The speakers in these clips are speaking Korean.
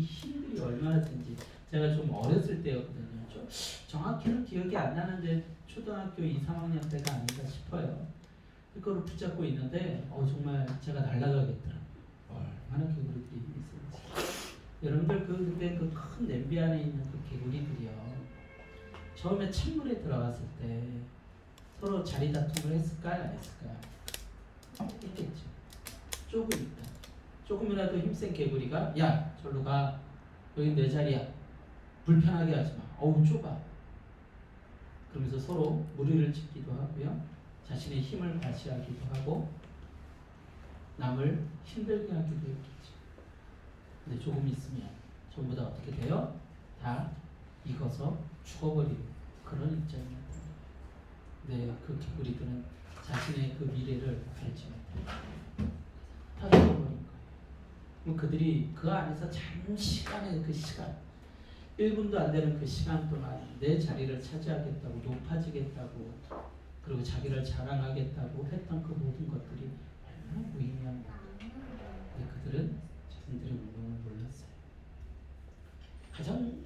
힘들이 얼마나든지. 제가 좀 어렸을 때였거든요. 좀 정확히는 기억이 안 나는데 초등학교 2, 3학년 때가 아닌가 싶어요. 그거를 붙잡고 있는데 정말 제가 날아가겠더라고요. 얼마나 개구리들이 힘이 있었지. 여러분들 그때 그 큰 냄비 안에 있는 그 개구리들이요. 처음에 찬물에 들어갔을 때 서로 자리 다툼을 했을까요? 안 했을까요? 했겠죠. 조금이니까. 조금이라도 힘센 개구리가 야 절로 가. 여기 내 자리야. 불편하게 하지 마. 어우 좁아. 그러면서 서로 무리를 짓기도 하고요. 자신의 힘을 과시하기도 하고 남을 힘들게 하기도 했겠죠. 근데 조금 있으면 전부 다 어떻게 돼요? 다 익어서 죽어버리는 그런 입장이었다. 근데 그 개구리들은 자신의 그 미래를 알지 못해요. 다 죽어버린 거예요. 그들이 그 안에서 장시간의 그 시간 1분도 안 되는 그 시간 동안 내 자리를 차지하겠다고 높아지겠다고 그리고 자기를 자랑하겠다고 했던 그 모든 것들이 얼마나 무의미한 거예요. 근데 그들은 자신들의 운명을 몰랐어요. 가장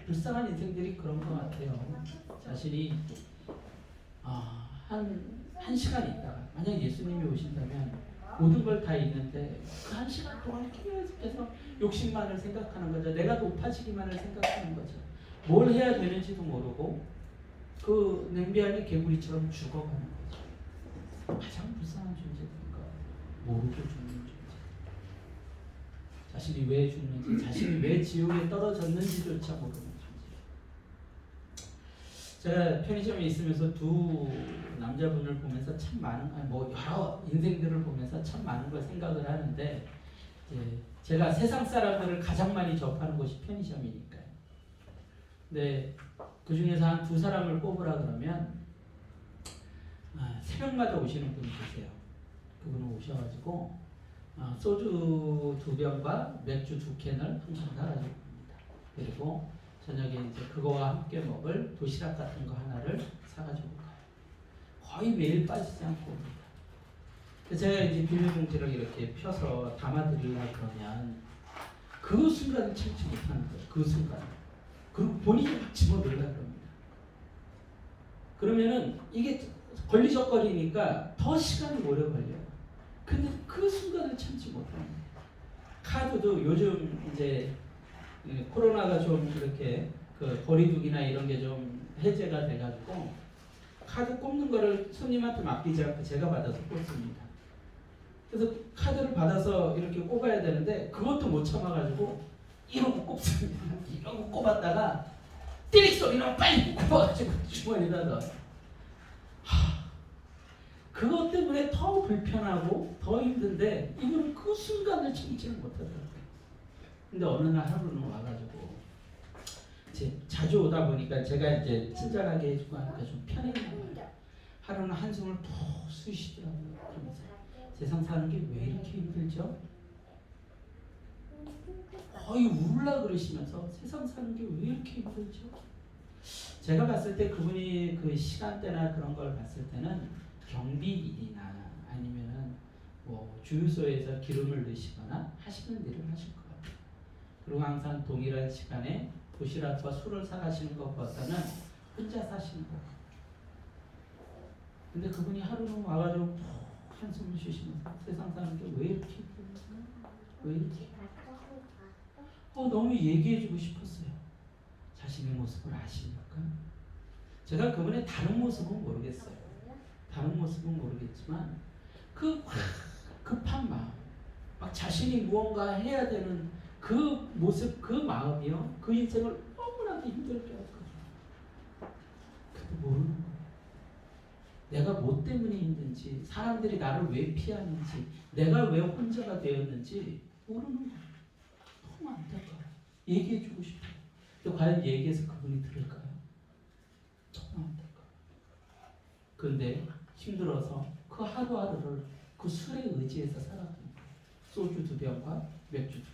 불쌍한 인생들이 그런 것 같아요. 자신이 한 시간 있다가 만약 예수님이 오신다면 모든 걸 다 잃는데 그 한 시간 동안 계속해서 욕심만을 생각하는 거죠. 내가 높아지기만을 생각하는 거죠. 뭘 해야 되는지도 모르고 그 냄비 안에 개구리처럼 죽어가는 거죠. 가장 불쌍한 존재들인 거 모르고 죽는 존재. 자신이 왜 죽는지, 자신이 왜 지옥에 떨어졌는지조차 모르는 존재. 제가 편의점에 있으면서 두 남자분을 보면서 참 많은, 여러 인생들을 보면서 참 많은 걸 생각을 하는데, 제가 세상 사람들을 가장 많이 접하는 곳이 편의점이니까요. 근데 그 중에서 한 두 사람을 꼽으라 그러면, 새벽마다 오시는 분이 계세요. 그분은 오셔가지고, 소주 2병과 맥주 2캔을 항상 사가지고 옵니다. 그리고 저녁에 이제 그거와 함께 먹을 도시락 같은 거 하나를 사가지고 가요. 거의 매일 빠지지 않고 옵니다. 제가 이제 비닐봉지를 이렇게 펴서 담아드리려고 그러면 그 순간을 참지 못하는 거예요. 그 순간. 그리고 본인이 막 집어넣으려고 합니다. 그러면은 이게 걸리적거리니까 더 시간이 오래 걸려요. 근데 그 순간을 참지 못하는 거예요. 카드도 요즘 이제 코로나가 좀 그렇게 그 거리두기나 이런 게 좀 해제가 돼가지고 카드 꼽는 거를 손님한테 맡기지 않고 제가 받아서 꼽습니다. 그래서 카드를 받아서 이렇게 꼽아야 되는데 그것도 못 참아가지고 이러고 꼽습니다. 이러고 꼽았다가 띠릭 소리 나면 빨리 꼽아가지고 주머니에다 넣어요. 그것 때문에 더 불편하고 더 힘든데 이분은 그 순간을 참지를 못하더라고요. 근데 어느 날 하루는 와가지고 자주 오다 보니까 제가 이제 친절하게 해주고 하니까 좀 편했나 봐요. 하루는 한숨을 푹 쉬시더라고요. 그러면서 세상 사는 게 왜 이렇게 힘들죠? 거의 울라 그러시면서 세상 사는 게 왜 이렇게 힘들죠? 제가 봤을 때 그분이 그 시간대나 그런 걸 봤을 때는 경비 일이나 아니면은 주유소에서 기름을 넣으시거나 하시는 일을 하실 것 같아요. 그리고 항상 동일한 시간에 도시락과 술을 사가시는 것보다는 혼자 사시는 것 같아요. 근데 그분이 하루는 와가지고 한숨을 쉬시면서 세상 사는 게 왜 이렇게 힘들지? 왜 이렇게? 너무 얘기해주고 싶었어요. 자신의 모습을 아십니까? 제가 그분의 다른 모습은 모르겠어요. 다른 모습은 모르겠지만 그 급한 마음, 막 자신이 무언가 해야 되는 그 모습, 그 마음이요, 그 인생을 너무나도 힘들게 하거든요. 근데 모르는 거예요. 내가 뭐 때문에 힘든지, 사람들이 나를 왜 피하는지, 내가 왜 혼자가 되었는지 모르는 거예요. 너무 안타까워요. 얘기해주고 싶어요. 근데 과연 얘기해서 그분이 들을까요? 너무 안타까워요. 그런데 힘들어서 그 하루하루를 그 술에 의지해서 살아가는 거예요. 소주 2병과 맥주 2캔.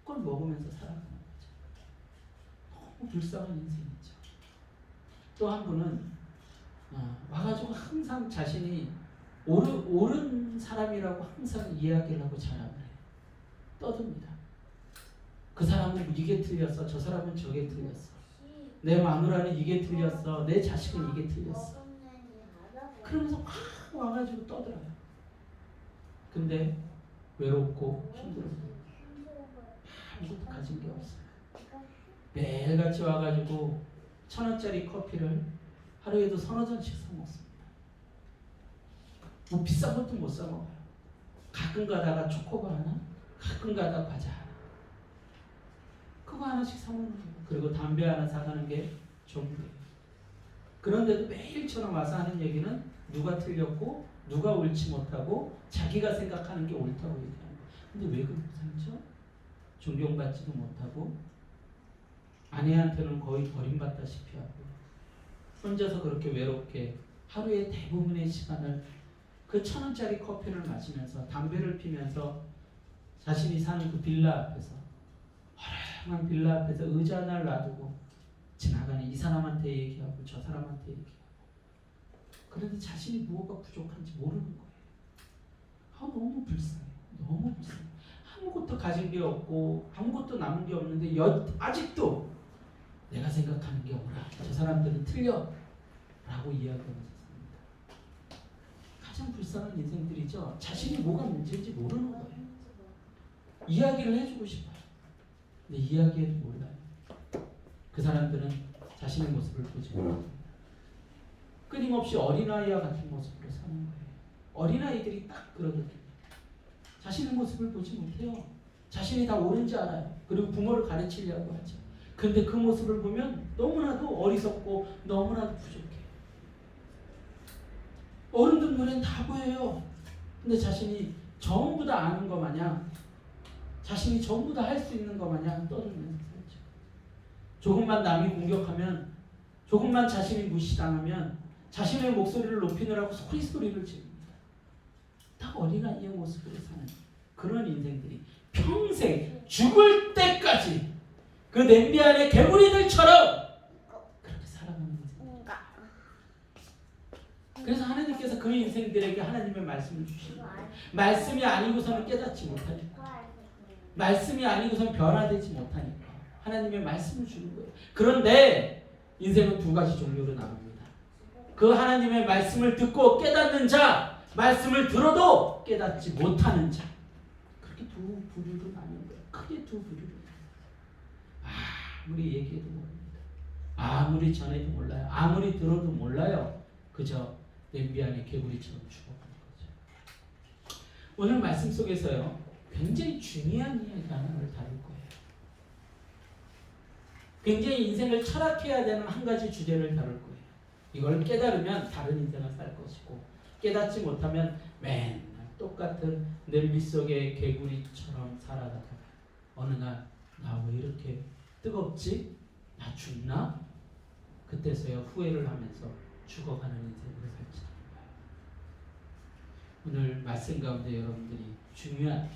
그걸 먹으면서 살아가는 거죠. 너무 불쌍한 인생이죠. 또 한 분은 와가지고 항상 자신이 옳은 사람이라고 항상 이야기를 하고 자랑을 해요. 떠듭니다. 그 사람은 이게 틀렸어. 저 사람은 저게 틀렸어. 내 마누라는 이게 틀렸어. 내 자식은 이게 틀렸어. 그러면서 확 와가지고 떠들어요. 근데 외롭고 힘들어요. 아무것도 가진 게 없어요. 매일같이 와가지고 1,000원짜리 커피를 하루에도 3-4잔씩 사 먹습니다. 뭐 비싼 것도 못 사 먹어요. 가끔 가다가 초코바 하나, 가끔 가다가 과자 하나. 그거 하나씩 사 먹는 거예요. 그리고 담배 하나 사가는 게 전부예요. 그런데도 매일처럼 와서 하는 얘기는 누가 틀렸고 누가 옳지 못하고 자기가 생각하는 게 옳다고 얘기하는 거예요. 근데 왜 그렇게 살죠? 존경받지도 못하고 아내한테는 거의 버림받다시피 하고 혼자서 그렇게 외롭게 하루의 대부분의 시간을 그 1,000원짜리 커피를 마시면서 담배를 피면서 자신이 사는 그 빌라 앞에서 허름한 빌라 앞에서 의자 하나를 놔두고 지나가는 이 사람한테 얘기하고 저 사람한테 얘기하고 그런데 자신이 무엇가 부족한지 모르는 거예요. 너무 불쌍해요. 너무 불쌍해요. 아무것도 가진 게 없고 아무것도 남은 게 없는데 아직도 내가 생각하는 게 옳아. 저 사람들은 틀려. 라고 이야기하면서 삽니다. 가장 불쌍한 인생들이죠. 자신이 뭐가 문제인지 모르는 거예요. 이야기를 해주고 싶어요. 근데 이야기해도 몰라요. 그 사람들은 자신의 모습을 보지 못해요. 끊임없이 어린아이와 같은 모습으로 사는 거예요. 어린아이들이 딱 그러거든요. 자신의 모습을 보지 못해요. 자신이 다 옳은지 알아요. 그리고 부모를 가르치려고 하죠. 근데 그 모습을 보면 너무나도 어리석고 너무나도 부족해. 어른들 눈엔 다 보여요. 근데 자신이 전부 다 아는 것 마냥 자신이 전부 다 할 수 있는 것 마냥 떠들면서 살죠. 조금만 남이 공격하면 조금만 자신이 무시당하면 자신의 목소리를 높이느라고 소리를 지릅니다. 딱 어린아이의 모습으로 사는 그런 인생들이 평생 죽을 때까지 그 냄비 안의 개구리들처럼 그렇게 살아가는 인생. 그래서 하나님께서 그 인생들에게 하나님의 말씀을 주시는 거예요. 말씀이 아니고서는 깨닫지 못하니까. 말씀이 아니고서는 변화되지 못하니까. 하나님의 말씀을 주는 거예요. 그런데 인생은 두 가지 종류로 나눕니다. 그 하나님의 말씀을 듣고 깨닫는 자, 말씀을 들어도 깨닫지 못하는 자. 그렇게 두 부류로 나누는 거예요. 크게 두 부류로. 아무리 얘기해도 모릅니다. 아무리 전해도 몰라요. 아무리 들어도 몰라요. 그저 냄비 안에 개구리처럼 죽어가는 거죠. 오늘 말씀 속에서요. 굉장히 중요한 이야기 하나를 다룰 거예요. 굉장히 인생을 철학해야 되는 한 가지 주제를 다룰 거예요. 이걸 깨달으면 다른 인생을 살 것이고 깨닫지 못하면 맨날 똑같은 냄비 속의 개구리처럼 살아가다가 어느 날 나 왜 이렇게 뜨겁지? 나 죽나? 그때서야 후회를 하면서 죽어가는 인생으로 살지 않을까요? 오늘 말씀 가운데 여러분들이 중요한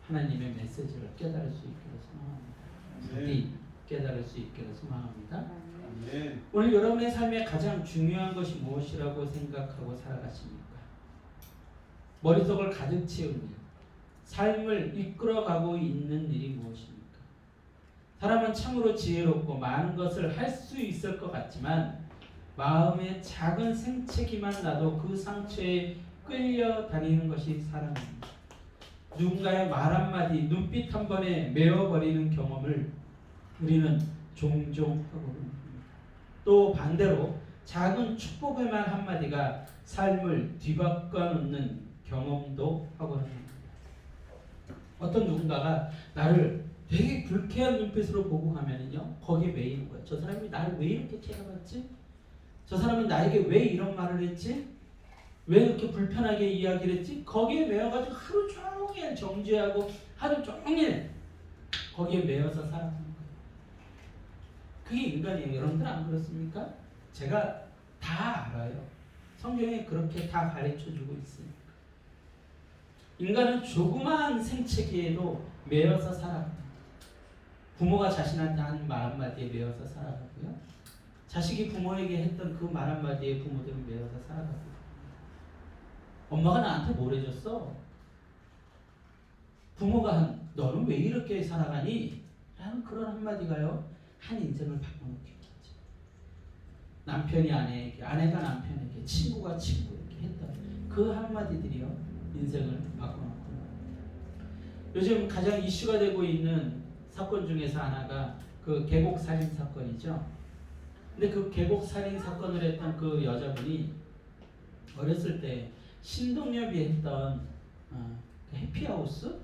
하나님의 메시지를 깨달을 수 있기를 소망합니다. 부디 깨달을 수 있기를 소망합니다. 오늘 여러분의 삶에 가장 중요한 것이 무엇이라고 생각하고 살아가십니까? 머릿속을 가득 채운 일, 삶을 이끌어가고 있는 일이 무엇입니까? 사람은 참으로 지혜롭고 많은 것을 할 수 있을 것 같지만 마음의 작은 생채기만 나도 그 상처에 끌려다니는 것이 사람입니다. 누군가의 말 한마디, 눈빛 한 번에 메어버리는 경험을 우리는 종종 하고 있습니다. 또 반대로 작은 축복의 말 한마디가 삶을 뒤바꿔놓는 경험도 하고 있습니다. 어떤 누군가가 나를 되게 불쾌한 눈빛으로 보고 가면은요, 거기에 매이는 거예요. 저 사람이 나를 왜 이렇게 쳐다봤지? 저 사람이 나에게 왜 이런 말을 했지? 왜 이렇게 불편하게 이야기를 했지? 거기에 매여가지고 하루 종일 정죄하고 하루 종일 거기에 매여서 살아가는 거예요. 그게 인간이에요. 여러분들 안 그렇습니까? 제가 다 알아요. 성경에 그렇게 다 가르쳐주고 있어요. 인간은 조그마한 생채기에도 매여서 살아갑니다. 부모가 자신한테 한 말 한마디에 매여서 살아가고요. 자식이 부모에게 했던 그 말 한마디에 부모들은 매여서 살아가고요. 엄마가 나한테 뭘 해줬어? 부모가 한 너는 왜 이렇게 살아가니? 라는 그런 한마디가요, 한 인생을 바꿔놓기로 하죠. 남편이 아내에게, 아내가 남편에게, 친구가 친구에게 했던 그 한마디들이요, 인생을 바꿔놓고. 요즘 가장 이슈가 되고 있는 사건 중에서 하나가 그 계곡살인 사건이죠. 근데 그 계곡살인 사건을 했던 그 여자분이 어렸을 때 신동엽이 했던 그 해피하우스?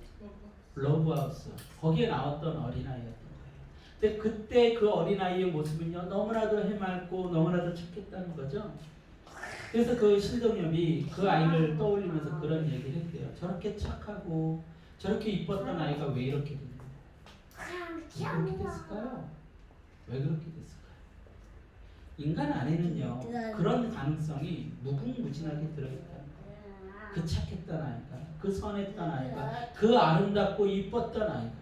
러브하우스, 거기에 나왔던 어린아이였던 거예요. 근데 그때 그 어린아이의 모습은요, 너무나도 해맑고 너무나도 착했다는 거죠. 그래서 그 신동엽이 그 아이를 떠올리면서 그런 얘기를 했대요. 저렇게 착하고 저렇게 이뻤던 아이가 왜 이렇게 됐나요? 왜 그렇게 됐을까요? 왜 그렇게 됐을까요? 인간 안에는요, 그런 가능성이 무궁무진하게 들어있다는 거예요. 그 착했던 아이가, 그 선했던 아이가, 그 아름답고 이뻤던 아이가,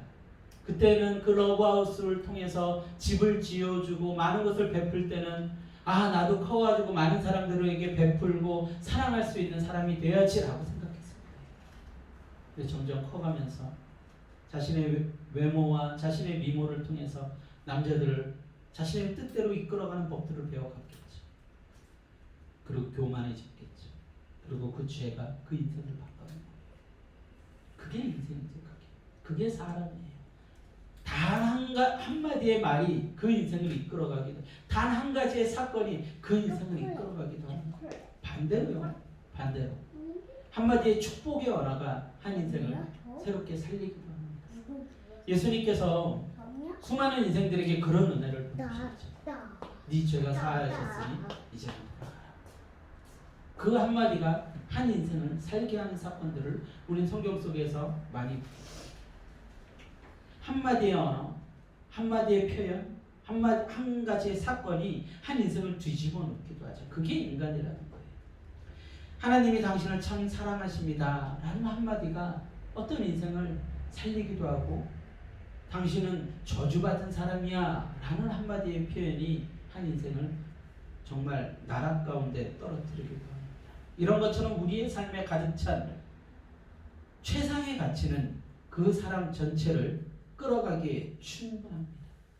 그때는 그 러브하우스를 통해서 집을 지어주고 많은 것을 베풀 때는 아, 나도 커가지고 많은 사람들에게 베풀고 사랑할 수 있는 사람이 돼야지라고 생각했을 거예요. 근데 점점 커가면서 자신의 외모와 자신의 미모를 통해서 남자들을 자신의 뜻대로 이끌어가는 법들을 배워갔겠죠. 그리고 교만해졌겠죠. 그리고 그 죄가 그 인생을 바꿔는 거예요. 그게 인생이죠. 그게 사람이에요. 단 한마디의 말이 그 인생을 이끌어가기도, 단 한 가지의 사건이 그 인생을 이끌어가기도 하는 거예요. 반대로요. 반대로. 한마디의 축복의 언어가 한 인생을 새롭게 살리기도 합니다. 예수님께서 수많은 인생들에게 그런 은혜를 보내주셨죠. 네 죄가 사하여졌으니 이제는 돌아가라. 그 한마디가 한 인생을 살게 하는 사건들을 우린 성경 속에서 많이 봅니다. 한마디의 언어, 한마디의 표현, 한 가지의 사건이 한 인생을 뒤집어 놓기도 하죠. 그게 인간이라는 거예요. 하나님이 당신을 참 사랑하십니다 라는 한마디가 어떤 인생을 살리기도 하고, 당신은 저주받은 사람이야 라는 한마디의 표현이 한 인생을 정말 나락 가운데 떨어뜨리기도 합니다. 이런 것처럼 우리의 삶에 가득 찬 최상의 가치는 그 사람 전체를 끌어가기에 충분합니다.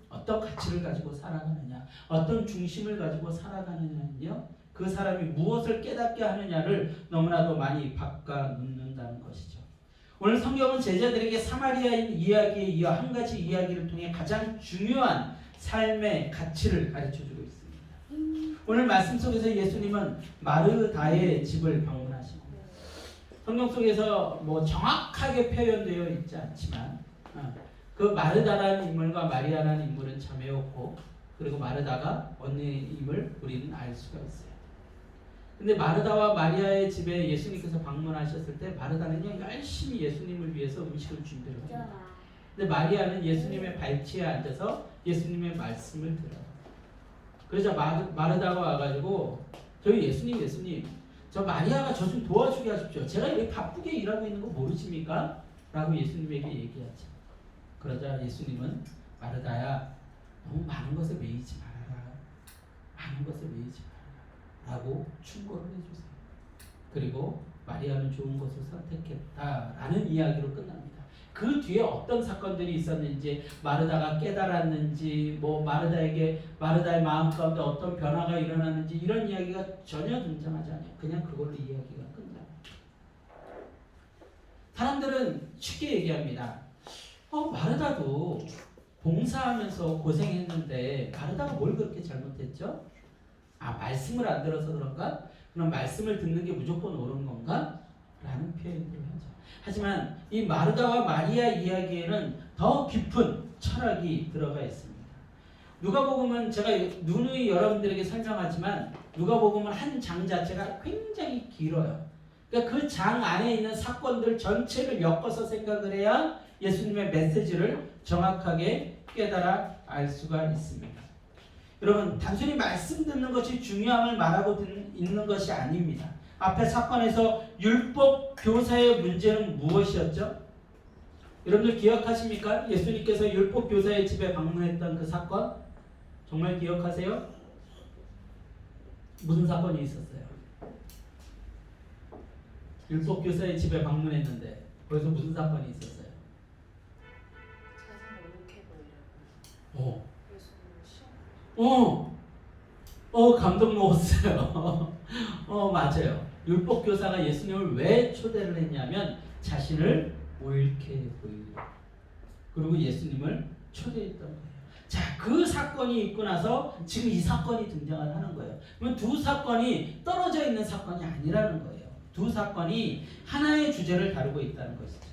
어떤 가치를 가지고 살아가느냐, 어떤 중심을 가지고 살아가느냐는요, 그 사람이 무엇을 깨닫게 하느냐를 너무나도 많이 바꿔 놓는다는 것이죠. 오늘 성경은 제자들에게 사마리아인 이야기에 이어 한 가지 이야기를 통해 가장 중요한 삶의 가치를 가르쳐주고 있습니다. 오늘 말씀 속에서 예수님은 마르다의 집을 방문하십니다. 성경 속에서 뭐 정확하게 표현되어 있지 않지만 그 마르다라는 인물과 마리아라는 인물은 자매였고, 그리고 마르다가 언니임을 우리는 알 수가 있어요. 근데 마르다와 마리아의 집에 예수님께서 방문하셨을 때 마르다는요, 열심히 예수님을 위해서 음식을 준비를 합니다. 근데 마리아는 예수님의 발치에 앉아서 예수님의 말씀을 들어요. 그래서 마르다가 와가지고 저희 예수님 저 마리아가 저 좀 도와주게 하십시오. 제가 이렇게 바쁘게 일하고 있는 거 모르십니까? 라고 예수님에게 얘기하죠. 그러자 예수님은 마르다야, 너무 많은 것에 매이지 말아라. 많은 것에 매이지 말아라 라고 충고를 해주세요. 그리고 마리아는 좋은 것을 선택했다라는 이야기로 끝납니다. 그 뒤에 어떤 사건들이 있었는지, 마르다가 깨달았는지, 뭐 마르다의 마음 가운데 어떤 변화가 일어났는지, 이런 이야기가 전혀 등장하지 않아요. 그냥 그걸로 이야기가 끝나요. 사람들은 쉽게 얘기합니다. 마르다도 봉사하면서 고생했는데 마르다가 뭘 그렇게 잘못했죠? 말씀을 안 들어서 그런가? 그럼 말씀을 듣는 게 무조건 옳은 건가? 라는 표현을 하죠. 하지만 이 마르다와 마리아 이야기에는 더 깊은 철학이 들어가 있습니다. 누가복음은 제가 누누이 여러분들에게 설명하지만 누가복음은 한 장 자체가 굉장히 길어요. 그러니까 그 장 안에 있는 사건들 전체를 엮어서 생각을 해야 예수님의 메시지를 정확하게 깨달아 알 수가 있습니다. 여러분, 단순히 말씀 듣는 것이 중요함을 말하고 있는 것이 아닙니다. 앞에 사건에서 율법 교사의 문제는 무엇이었죠? 여러분들 기억하십니까? 예수님께서 율법 교사의 집에 방문했던 그 사건? 정말 기억하세요? 무슨 사건이 있었어요? 율법 교사의 집에 방문했는데 거기서 무슨 사건이 있었어요? 어. 감동 먹었어요. 맞아요. 율법교사가 예수님을 왜 초대를 했냐면 자신을 옳게 보이려. 그리고 예수님을 초대했던 거예요. 자, 그 사건이 있고 나서 지금 이 사건이 등장을 하는 거예요. 그러면 두 사건이 떨어져 있는 사건이 아니라는 거예요. 두 사건이 하나의 주제를 다루고 있다는 것이죠.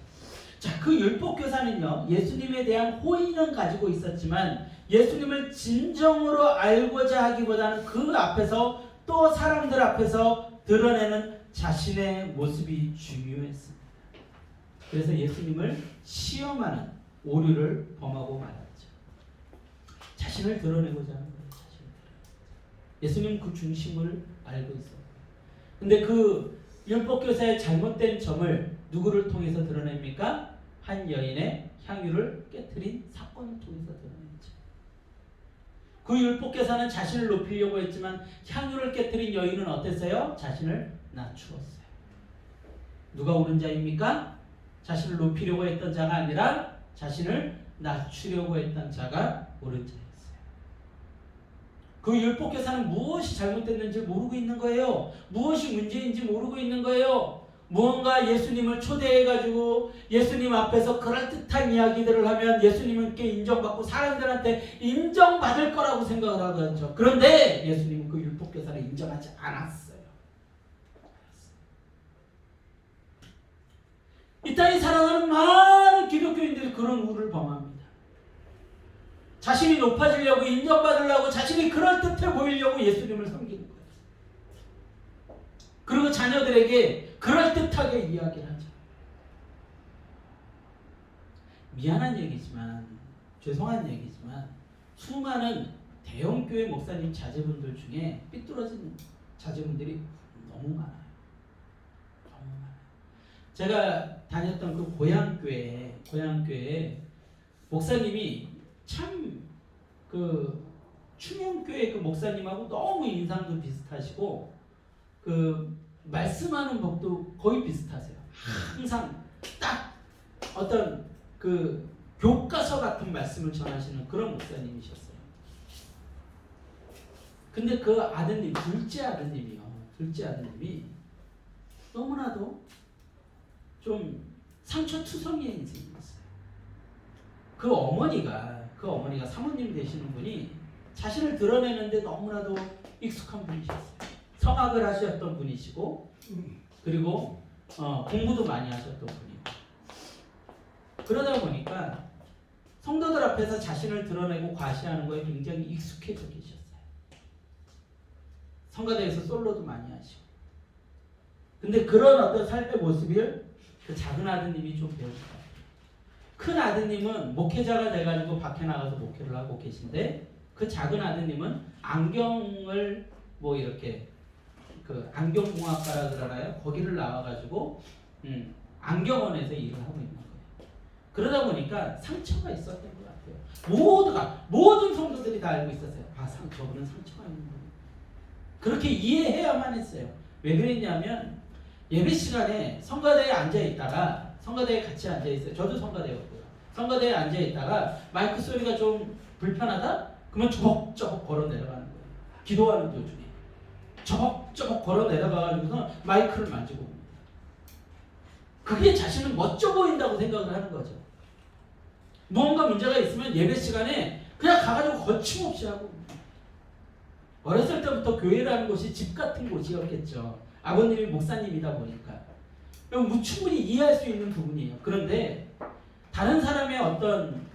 자, 그 율법교사는요, 예수님에 대한 호의는 가지고 있었지만 예수님을 진정으로 알고자 하기보다는 그 앞에서 또 사람들 앞에서 드러내는 자신의 모습이 중요했습니다. 그래서 예수님을 시험하는 오류를 범하고 말았죠. 자신을 드러내고자 하는 거예요. 예수님은 그 중심을 알고 있었고, 근데 그 율법교사의 잘못된 점을 누구를 통해서 드러냅니까? 한 여인의 향유를 깨트린 사건을 통해서 드러냈죠. 그 율법교사는 자신을 높이려고 했지만 향유를 깨트린 여인은 어땠어요? 자신을 낮추었어요. 누가 옳은 자입니까? 자신을 높이려고 했던 자가 아니라 자신을 낮추려고 했던 자가 옳은 자였어요. 그 율법교사는 무엇이 잘못됐는지 모르고 있는 거예요. 무엇이 문제인지 모르고 있는 거예요. 무언가 예수님을 초대해가지고 예수님 앞에서 그럴듯한 이야기들을 하면 예수님께 인정받고 사람들한테 인정받을 거라고 생각을 하거든요. 그런데 예수님은 그 율법교사를 인정하지 않았어요. 이 땅에 살아가는 많은 기독교인들이 그런 우를 범합니다. 자신이 높아지려고, 인정받으려고, 자신이 그럴듯해 보이려고 예수님을 섬기는 거예요. 그리고 자녀들에게 그럴듯하게 이야기를 하죠. 미안한 얘기지만, 죄송한 얘기지만 수많은 대형교회 목사님 자제분들 중에 삐뚤어진 자제분들이 너무 많아요. 너무 많아요. 제가 다녔던 그 고향교회에 목사님이 참 그 충영교회 그 목사님하고 너무 인상도 비슷하시고 그 말씀하는 법도 거의 비슷하세요. 항상 딱 어떤 그 교과서 같은 말씀을 전하시는 그런 목사님이셨어요. 근데 그 아드님, 둘째 아드님이 너무나도 좀 상처투성이의 인생이었어요. 그 어머니가 사모님 되시는 분이 자신을 드러내는데 너무나도 익숙한 분이셨어요. 성악을 하셨던 분이시고, 그리고 공부도 많이 하셨던 분이고. 그러다 보니까 성도들 앞에서 자신을 드러내고 과시하는 거에 굉장히 익숙해져 계셨어요. 성가대에서 솔로도 많이 하시고. 근데 그런 어떤 삶의 모습을 그 작은 아드님이 좀 배웠어요. 큰 아드님은 목회자가 돼가지고 밖에 나가서 목회를 하고 계신데, 그 작은 아드님은 안경을 뭐 이렇게 그 안경공학과라 그러나요? 거기를 나와가지고 안경원에서 일을 하고 있는 거예요. 그러다 보니까 상처가 있었던 것 같아요. 모든 성도들이 다 알고 있었어요. 저분은 상처가 있는 거예요. 그렇게 이해해야만 했어요. 왜 그랬냐면 예배 시간에 성가대에 성가대에 같이 앉아있어요. 저도 성가대였고요. 성가대에 앉아있다가 마이크 소리가 좀 불편하다? 그러면 저벅저벅 걸어 내려가는 거예요. 기도하는 도중에. 저벅저벅 걸어 내려가가지고서 마이크를 만지고 옵니다. 그게 자신은 멋져 보인다고 생각을 하는 거죠. 무언가 문제가 있으면 예배 시간에 그냥 가가지고 거침없이 하고. 어렸을 때부터 교회라는 곳이 집 같은 곳이었겠죠. 아버님이 목사님이다 보니까. 충분히 이해할 수 있는 부분이에요. 그런데 다른 사람의 어떤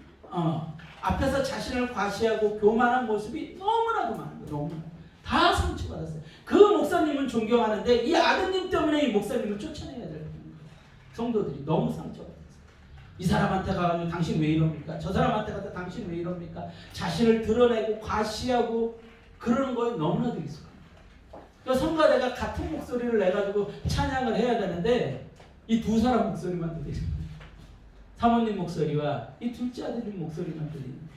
앞에서 자신을 과시하고 교만한 모습이 너무나도 많은 거예요. 너무나. 다 상처받았어요. 그 목사님은 존경하는데 이 아드님 때문에 이 목사님을 쫓아내야 될 거예요. 성도들이 너무 상처받았어요. 이 사람한테 가서 당신 왜 이럽니까? 저 사람한테 가서 당신 왜 이럽니까? 자신을 드러내고 과시하고 그러는 거에 너무나도 익숙합니다. 그러니까 성가대가 같은 목소리를 내가지고 찬양을 해야 되는데 이 두 사람 목소리만 들리는 거예요. 사모님 목소리와 이 둘째 아들님 목소리만 들리는 거예요.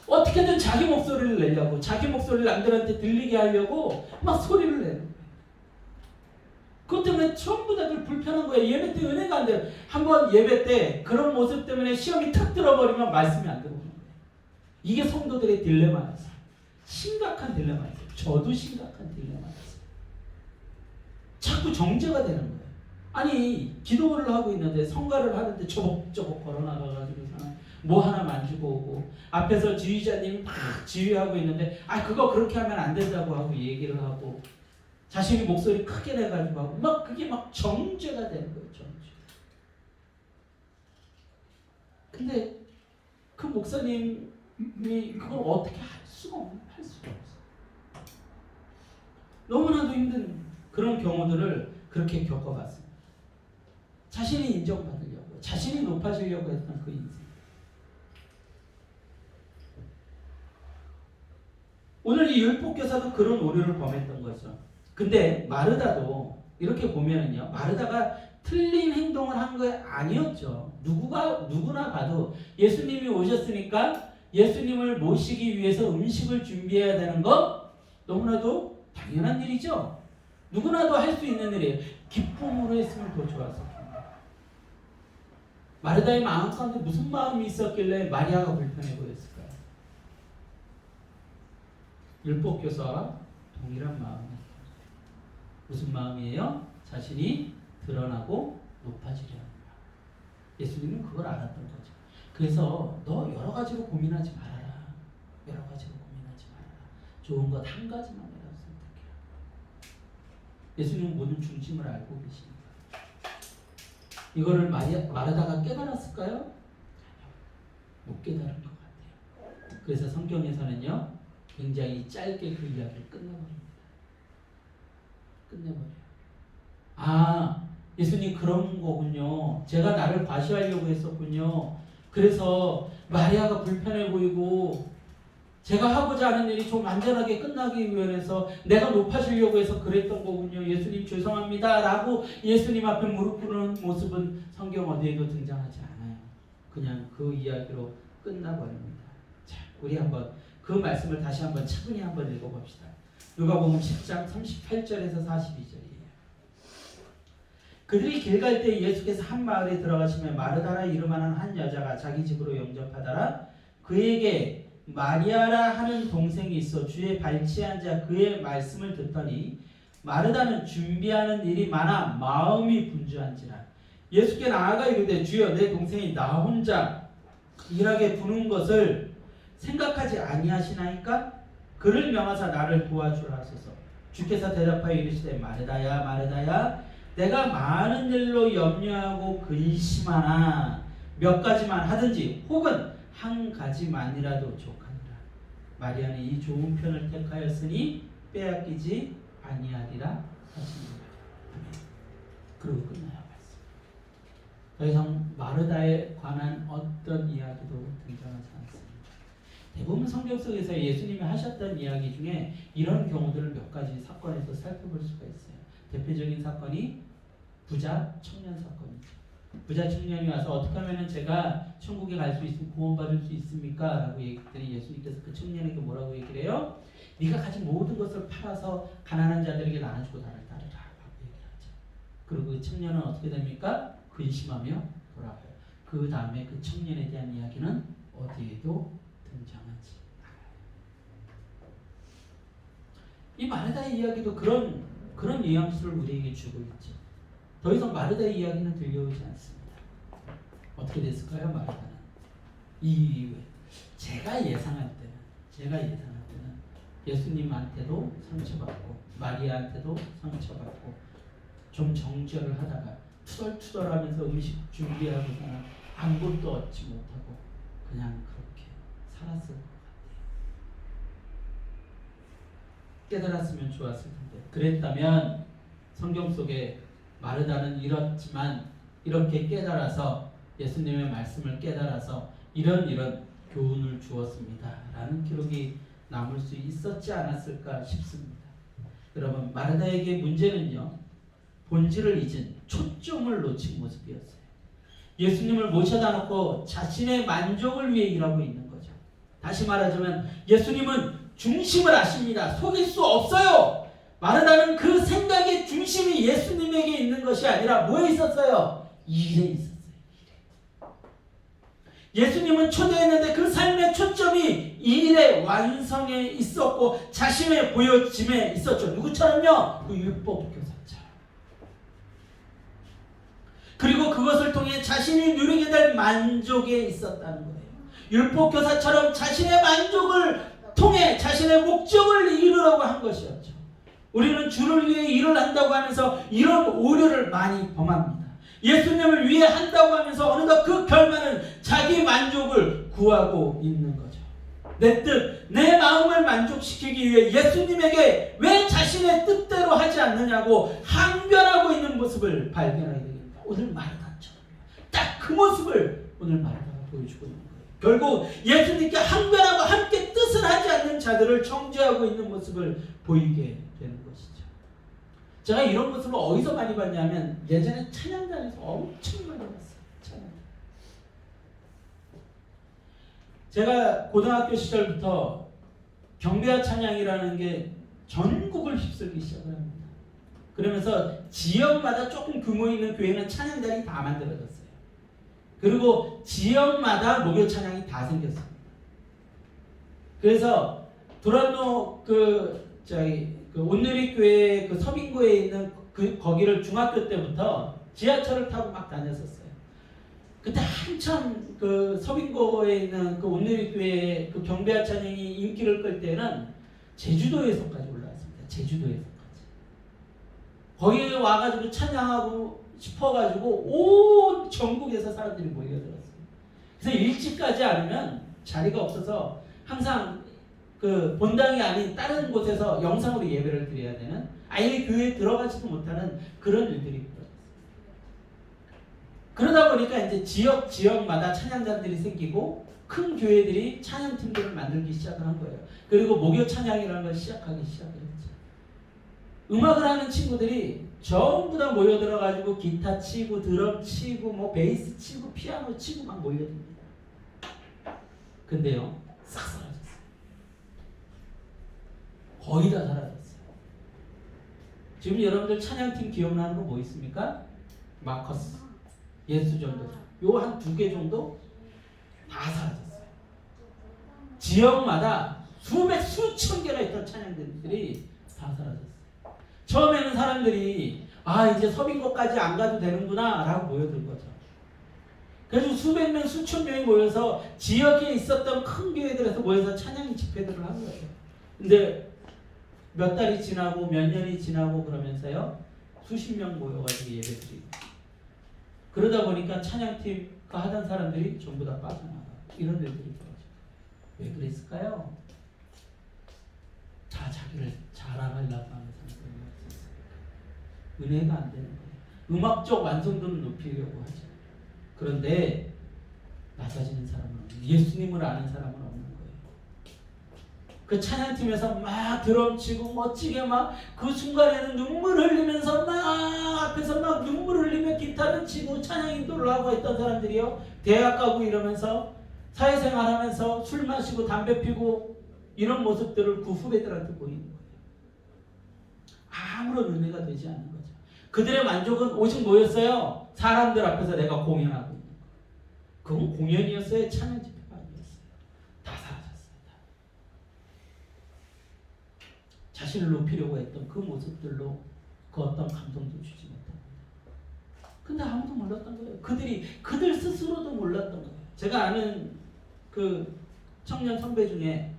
어떻게든 자기 목소리를 내려고, 자기 목소리를 남들한테 들리게 하려고 막 소리를 내는 거예요. 그것 때문에 전부 다들 불편한 거예요. 예배 때 은혜가 안 돼요. 한번 예배 때 그런 모습 때문에 시험이 탁 들어버리면 말씀이 안 들어오는 거예요. 이게 성도들의 딜레마였어요. 심각한 딜레마였어요. 저도 심각한 딜레마였어요. 자꾸 정죄가 되는 거예요. 아니 기도를 하고 있는데 성가를 하는데 저벅저벅 걸어나가가지고 뭐 하나 만지고 오고 앞에서 지휘자님이 막 지휘하고 있는데 그거 그렇게 하면 안 된다고 하고 얘기를 하고 자신이 목소리 크게 내가지고 하고 막 그게 막 정죄가 되는 거예요. 정죄. 근데 그 목사님이 그걸 어떻게 할 수가 없어요. 너무나도 힘든 그런 경우들을 그렇게 겪어봤습니다. 자신이 인정받으려고, 자신이 높아지려고 했던 그 인생. 오늘 이 율법교사도 그런 오류를 범했던 거죠. 근데 마르다도 이렇게 보면은요, 마르다가 틀린 행동을 한 게 아니었죠. 누구나 봐도 예수님이 오셨으니까 예수님을 모시기 위해서 음식을 준비해야 되는 거 너무나도 당연한 일이죠. 누구나도 할 수 있는 일이에요. 기쁨으로 했으면 더 좋았을 텐데. 마르다의 마음 가운데 무슨 마음이 있었길래 마리아가 불편해 보였을까요? 율법교사와 동일한 마음이에요. 무슨 마음이에요? 자신이 드러나고 높아지려는 마음. 예수님은 그걸 알았던 거죠. 그래서 너 여러 가지로 고민하지 말아라. 여러 가지로 고민하지 말아라. 좋은 것 한 가지만 내가 선택해라. 예수님은 모든 중심을 알고 계십니다. 이거를 마르다가 깨달았을까요? 아니요. 못 깨달은 것 같아요. 그래서 성경에서는요, 굉장히 짧게 그 이야기를 끝내버립니다. 예수님 그런 거군요. 제가 나를 과시하려고 했었군요. 그래서 마리아가 불편해 보이고 제가 하고자 하는 일이 좀 안전하게 끝나기 위해서 내가 높아지려고 해서 그랬던 거군요. 예수님 죄송합니다 라고 예수님 앞에 무릎 꿇는 모습은 성경 어디에도 등장하지 않아요. 그냥 그 이야기로 끝나버립니다. 자, 우리 한번 그 말씀을 다시 한번 차분히 한번 읽어봅시다. 누가복음 10장 38절에서 42절이에요. 그들이 길 갈 때 예수께서 한 마을에 들어가시며 마르다라 이름하는 한 여자가 자기 집으로 영접하더라. 그에게 마리아라 하는 동생이 있어 주의 발치에 앉아 그의 말씀을 듣더니 마르다는 준비하는 일이 많아 마음이 분주한지라. 예수께 나아가 이르되 주여 내 동생이 나 혼자 일하게 부는 것을 생각하지 아니하시나이까? 그를 명하사 나를 도와주라 하소서. 주께서 대답하여 이르시되 마르다야 마르다야 내가 많은 일로 염려하고 근심하나 몇 가지만 하든지 혹은 한 가지만이라도 족하니라. 마리아는 이 좋은 편을 택하였으니 빼앗기지 아니하리라 하시니라. 그리고 끝나요 말씀. 더 이상 마르다에 관한 어떤 이야기도 등장하지 않습니다. 대부분 성경 속에서 예수님이 하셨던 이야기 중에 이런 경우들을 몇 가지 사건에서 살펴볼 수가 있어요. 대표적인 사건이 부자 청년 사건이죠. 부자 청년이 와서 어떻게 하면 제가 천국에 갈 수 있으면 구원받을 수 있습니까? 라고 얘기했더니 예수님께서 그 청년에게 뭐라고 얘기를 해요? 네가 가진 모든 것을 팔아서 가난한 자들에게 나눠주고 나를 따르라 라고 얘기를 하죠. 그리고 그 청년은 어떻게 됩니까? 근심하며 돌아가요. 그 다음에 그 청년에 대한 이야기는 어디에도 등장하지 않아요. 이 마르다의 이야기도 그런 뉘앙스를 우리에게 주고 있죠. 더 이상 마르다의 이야기는 들려오지 않습니다. 어떻게 됐을까요, 마르다는? 이 제가 예상할 때는 예수님한테도 상처받고 마리아한테도 상처받고 좀 정죄를 하다가 투덜투덜하면서 음식 준비하고서는 아무것도 얻지 못하고 그냥 그렇게 살았을 것 같아요. 깨달았으면 좋았을 텐데 그랬다면 성경 속에 마르다는 잃었지만 이렇게 깨달아서 예수님의 말씀을 깨달아서 이런 교훈을 주었습니다 라는 기록이 남을 수 있었지 않았을까 싶습니다. 여러분 마르다에게 문제는요 본질을 잊은 초점을 놓친 모습이었어요. 예수님을 모셔다 놓고 자신의 만족을 위해 일하고 있는 거죠. 다시 말하자면 예수님은 중심을 아십니다. 속일 수 없어요. 마르다는 그 생각의 중심이 예수님에게 있는 것이 아니라 뭐에 있었어요? 일에 있었어요. 일에. 예수님은 초대했는데 그 삶의 초점이 완성에 있었고 자신의 보여짐에 있었죠. 누구처럼요? 그 율법교사처럼. 그리고 그것을 통해 자신이 누리게 될 만족에 있었다는 거예요. 율법교사처럼 자신의 만족을 통해 자신의 목적을 이루려고 한 것이었죠. 우리는 주를 위해 일을 한다고 하면서 이런 오류를 많이 범합니다. 예수님을 위해 한다고 하면서 어느덧 그 결과는 자기 만족을 구하고 있는 거죠. 내 뜻, 내 마음을 만족시키기 위해 예수님에게 왜 자신의 뜻대로 하지 않느냐고 항변하고 있는 모습을 발견하게 됩니다. 오늘 마르다처럼 딱 그 모습을 오늘 마르다가 보여주고 있는 거예요. 결국 예수님께 항변하고 함께 뜻을 하지 않는 자들을 정죄하고 있는 모습을 보이게 되는 것이죠. 제가 이런 모습을 어디서 많이 봤냐면 예전에 찬양단에서 엄청 많이 봤어요. 찬양. 제가 고등학교 시절부터 경배와 찬양이라는 게 전국을 휩쓸기 시작을 합니다. 그러면서 지역마다 조금 규모 있는 교회는 찬양단이 다 만들어졌어요. 그리고 지역마다 목요 찬양이 다 생겼습니다. 그래서 도란노 그 온누리교회 그 서빙고에 있는 거기를 중학교 때부터 지하철을 타고 막 다녔었어요. 그때 한참 그 서빙고에 있는 그 온누리교회 그 경배와 찬양이 인기를 끌 때는 제주도에서까지 올라왔습니다. 제주도에서까지. 거기에 와가지고 찬양하고 싶어가지고 온 전국에서 사람들이 모여들었어요. 그래서 일찍 가지 않으면 자리가 없어서 항상 그 본당이 아닌 다른 곳에서 영상으로 예배를 드려야 되는, 아예 교회에 들어가지도 못하는 그런 일들이 벌어졌어요. 그러다 보니까 이제 지역마다 찬양단들이 생기고 큰 교회들이 찬양팀들을 만들기 시작을 한 거예요. 그리고 목요 찬양이라는 걸 시작하기 시작했죠. 음악을 하는 친구들이 전부 다 모여들어가지고 기타 치고 드럼 치고 뭐 베이스 치고 피아노 치고 막 모여듭니다. 근데요, 싹 사라졌어요. 거의 다 사라졌어요. 지금 여러분들 찬양팀 기억나는 거 뭐 있습니까? 마커스, 예수전도, 요 한 2개 정도 다 사라졌어요. 지역마다 수천 개가 있던 찬양들이 다 사라졌어요. 처음에는 사람들이 이제 서빙고까지 안 가도 되는구나 라고 모여들 거죠. 그래서 수백 명, 수천 명이 모여서 지역에 있었던 큰 교회들에서 모여서 찬양 집회들을 한 거예요. 근데 몇 달이 지나고 몇 년이 지나고 그러면서요, 수십 명 모여가지고 예배드리고, 그러다 보니까 찬양팀 하던 사람들이 전부 다 빠져나가. 이런 일들이 벌어져요. 왜 그랬을까요? 다 자기를 자랑하려고 하는 사람들이 없었어요. 은혜가 안 되는 거예요. 음악적 완성도는 높이려고 하죠. 그런데 낮아지는 사람은 없는, 예수님을 아는 사람은 없는 거예요. 그 찬양팀에서 막 드럼 치고 멋지게 막 그 순간에는 눈물 흘리면서 막 앞에서 막 눈물 흘리며 기타를 치고 찬양 인도를 하고 있던 사람들이요, 대학 가고 이러면서 사회생활 하면서 술 마시고 담배 피고 이런 모습들을 그 후배들한테 보이는 거예요. 아무런 은혜가 되지 않는 거죠. 그들의 만족은 오직 뭐였어요? 사람들 앞에서 내가 공연하고 있는 거. 그건 공연이었어요? 찬양 집회가 아니었어요. 다 사라졌습니다. 자신을 높이려고 했던 그 모습들로 그 어떤 감동도 주지 못합니다. 근데 아무도 몰랐던 거예요. 그들 스스로도 몰랐던 거예요. 제가 아는 그 청년 선배 중에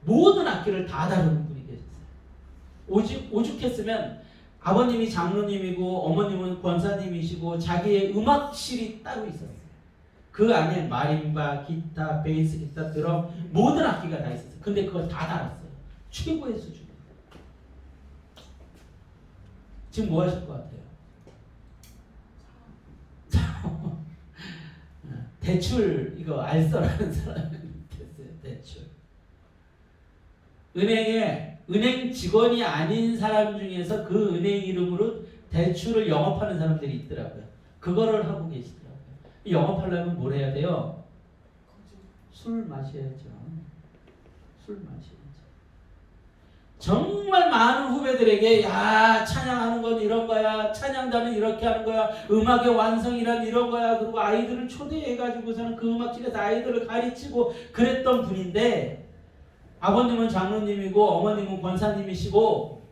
모든 악기를 다 다루는 분이 계셨어요. 오죽했으면 아버님이 장로님이고 어머님은 권사님이시고 자기의 음악실이 따로 있었어요. 그 안에 마림바, 기타, 베이스, 기타, 드럼 모든 악기가 다 있었어요. 근데 그걸 다 달았어요. 최고의 수준. 지금 뭐 하실 것 같아요? 대출 이거 알선하는 사람이 됐어요. 대출. 은행 직원이 아닌 사람 중에서 그 은행 이름으로 대출을 영업하는 사람들이 있더라고요. 그거를 하고 계시더라고요. 영업하려면 뭘 해야 돼요? 술 마셔야죠. 술 마셔야죠. 정말 많은 후배들에게 야, 찬양하는 건 이런 거야, 찬양단은 이렇게 하는 거야, 음악의 완성이란 이런 거야, 그리고 아이들을 초대해가지고서는 그 음악실에서 아이들을 가르치고 그랬던 분인데, 아버님은 장로님이고 어머님은 권사님이시고,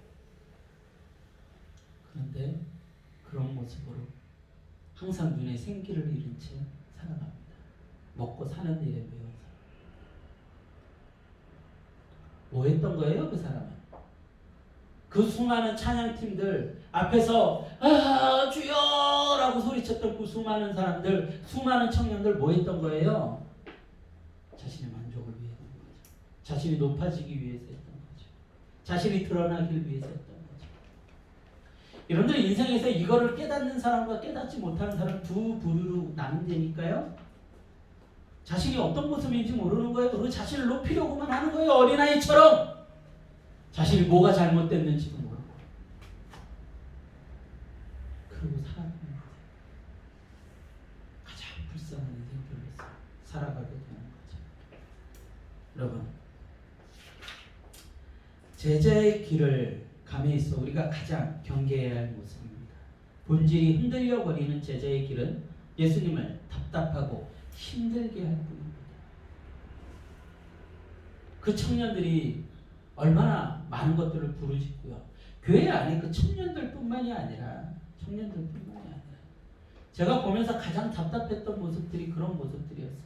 그런데 그런 모습으로 항상 눈에 생기를 잃은 채 살아갑니다. 먹고 사는 일에 매여서. 뭐 했던 거예요, 그 사람은? 그 수많은 찬양팀들 앞에서 아 주여 라고 소리쳤던 그 수많은 사람들, 수많은 청년들 뭐 했던 거예요? 자신의 만족을 위해 했던 거죠. 자신이 높아지기 위해서 했던 거죠. 자신이 드러나길 위해서 했던 거죠. 여러분들 인생에서 이거를 깨닫는 사람과 깨닫지 못하는 사람 두 부류로 나눈다니까요. 자신이 어떤 모습인지 모르는 거예요. 그리고 자신을 높이려고만 하는 거예요. 어린아이처럼. 자신이 뭐가 잘못됐는지도 모르고. 그리고 살아가는 거예요. 가장 불쌍한 인생들에서 살아가게 되는 거죠. 여러분, 제자의 길을 감에 있어 우리가 가장 경계해야 할 모습입니다. 본질이 흔들려 버리는 제자의 길은 예수님을 답답하고 힘들게 할 뿐입니다. 그 청년들이 얼마나 많은 것들을 부르짖고요. 교회 안에 그 청년들뿐만이 아니라 제가 보면서 가장 답답했던 모습들이 그런 모습들이었어요.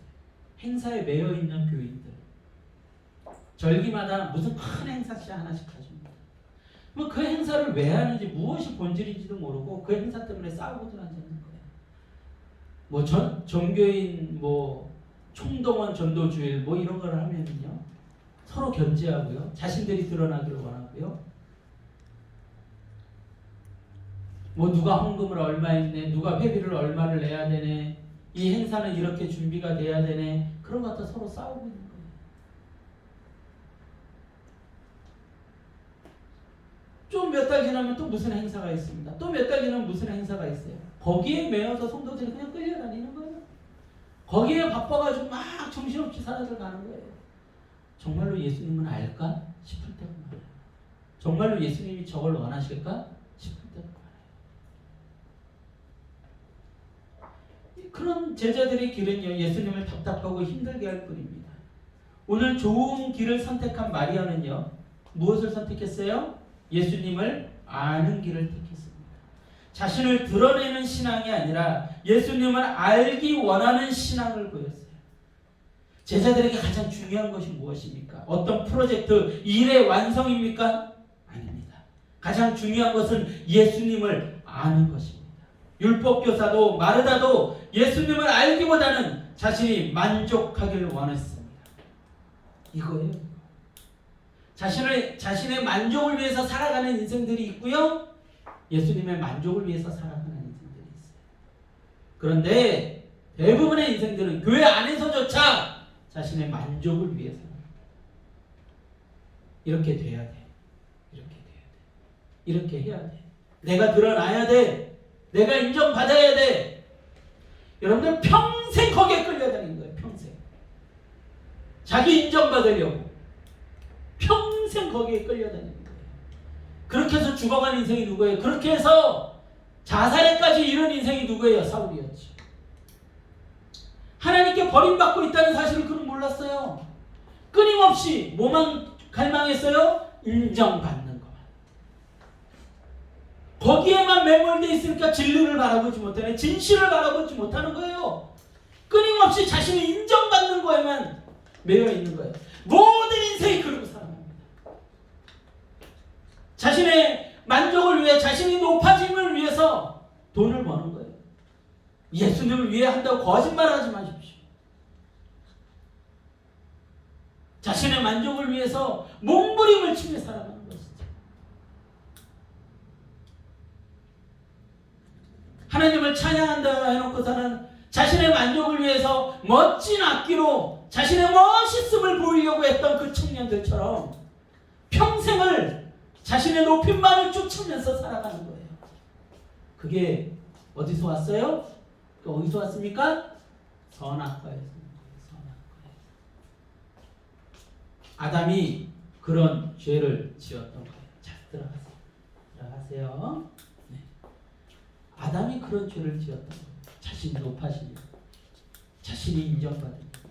행사에 매여 있는 교인들. 절기마다 무슨 큰 행사씩 하나씩 가집니다. 뭐 그 행사를 왜 하는지, 무엇이 본질인지도 모르고 그 행사 때문에 싸우고도 앉는 거예요. 뭐 종교인 총동원 전도주일 이런 걸 하면요, 서로 견제하고요, 자신들이 드러나기를 원하고요, 누가 헌금을 얼마 했네, 누가 회비를 얼마를 내야 되네, 이 행사는 이렇게 준비가 돼야 되네, 그런 것 갖다 서로 싸우고 있는 거예요. 좀 몇 달 지나면 또 무슨 행사가 있습니다. 또 몇 달 지나면 무슨 행사가 있어요. 거기에 매여서 성도들이 그냥 끌려다니는 거예요. 거기에 바빠가지고 막 정신없이 살아들 가는 거예요. 정말로 예수님은 알까 싶을 때가 많아요. 정말로 예수님이 저걸 원하실까 싶을 때가 많아요. 그런 제자들의 길은요, 예수님을 답답하고 힘들게 할 뿐입니다. 오늘 좋은 길을 선택한 마리아는요, 무엇을 선택했어요? 예수님을 아는 길을 택했습니다. 자신을 드러내는 신앙이 아니라 예수님을 알기 원하는 신앙을 보였어요. 제자들에게 가장 중요한 것이 무엇입니까? 어떤 프로젝트, 일의 완성입니까? 아닙니다. 가장 중요한 것은 예수님을 아는 것입니다. 율법교사도 마르다도 예수님을 알기보다는 자신이 만족하기를 원했습니다. 이거예요. 자신의 만족을 위해서 살아가는 인생들이 있고요, 예수님의 만족을 위해서 살아가는 인생들이 있어요. 그런데 대부분의 인생들은 교회 안에서조차 자신의 만족을 위해서 이렇게 돼야 돼, 이렇게 해야 돼, 내가 드러나야 돼, 내가 인정받아야 돼. 여러분들 평생 거기에 끌려다니는 거예요. 평생 자기 인정받으려고 평생 거기에 끌려다니는 거예요. 그렇게 해서 죽어간 인생이 누구예요? 그렇게 해서 자살에까지 이른 인생이 누구예요? 사울이었죠. 하나님께 버림받고 있다는 사실을 그는 몰랐어요. 끊임없이 뭐만 갈망했어요? 인정받는 것만. 거기에만 매몰되어 있으니까 진리를 바라보지 못하네, 진실을 바라보지 못하는 거예요. 끊임없이 자신이 인정받는 거에만 매여 있는 거예요. 모든 인생이 그러고 살아갑니다. 자신의 만족을 위해, 자신이 높아짐을 위해서 돈을 버는 거예요. 예수님을 위해 한다고 거짓말하지 마십시오. 자신의 만족을 위해서 몸부림을 치며 살아가는 것이죠. 하나님을 찬양한다 해놓고서는 자신의 만족을 위해서 멋진 악기로 자신의 멋있음을 보이려고 했던 그 청년들처럼 평생을 자신의 높임만을 쫓으면서 살아가는 거예요. 그게 어디서 왔어요? 어디서 왔습니까? 선악과에서. 아담이 그런 죄를 지었던 거예요. 자, 들어가세요. 네. 아담이 그런 죄를 지었던 거예요. 자신이 높아지려고, 자신이 인정받으려고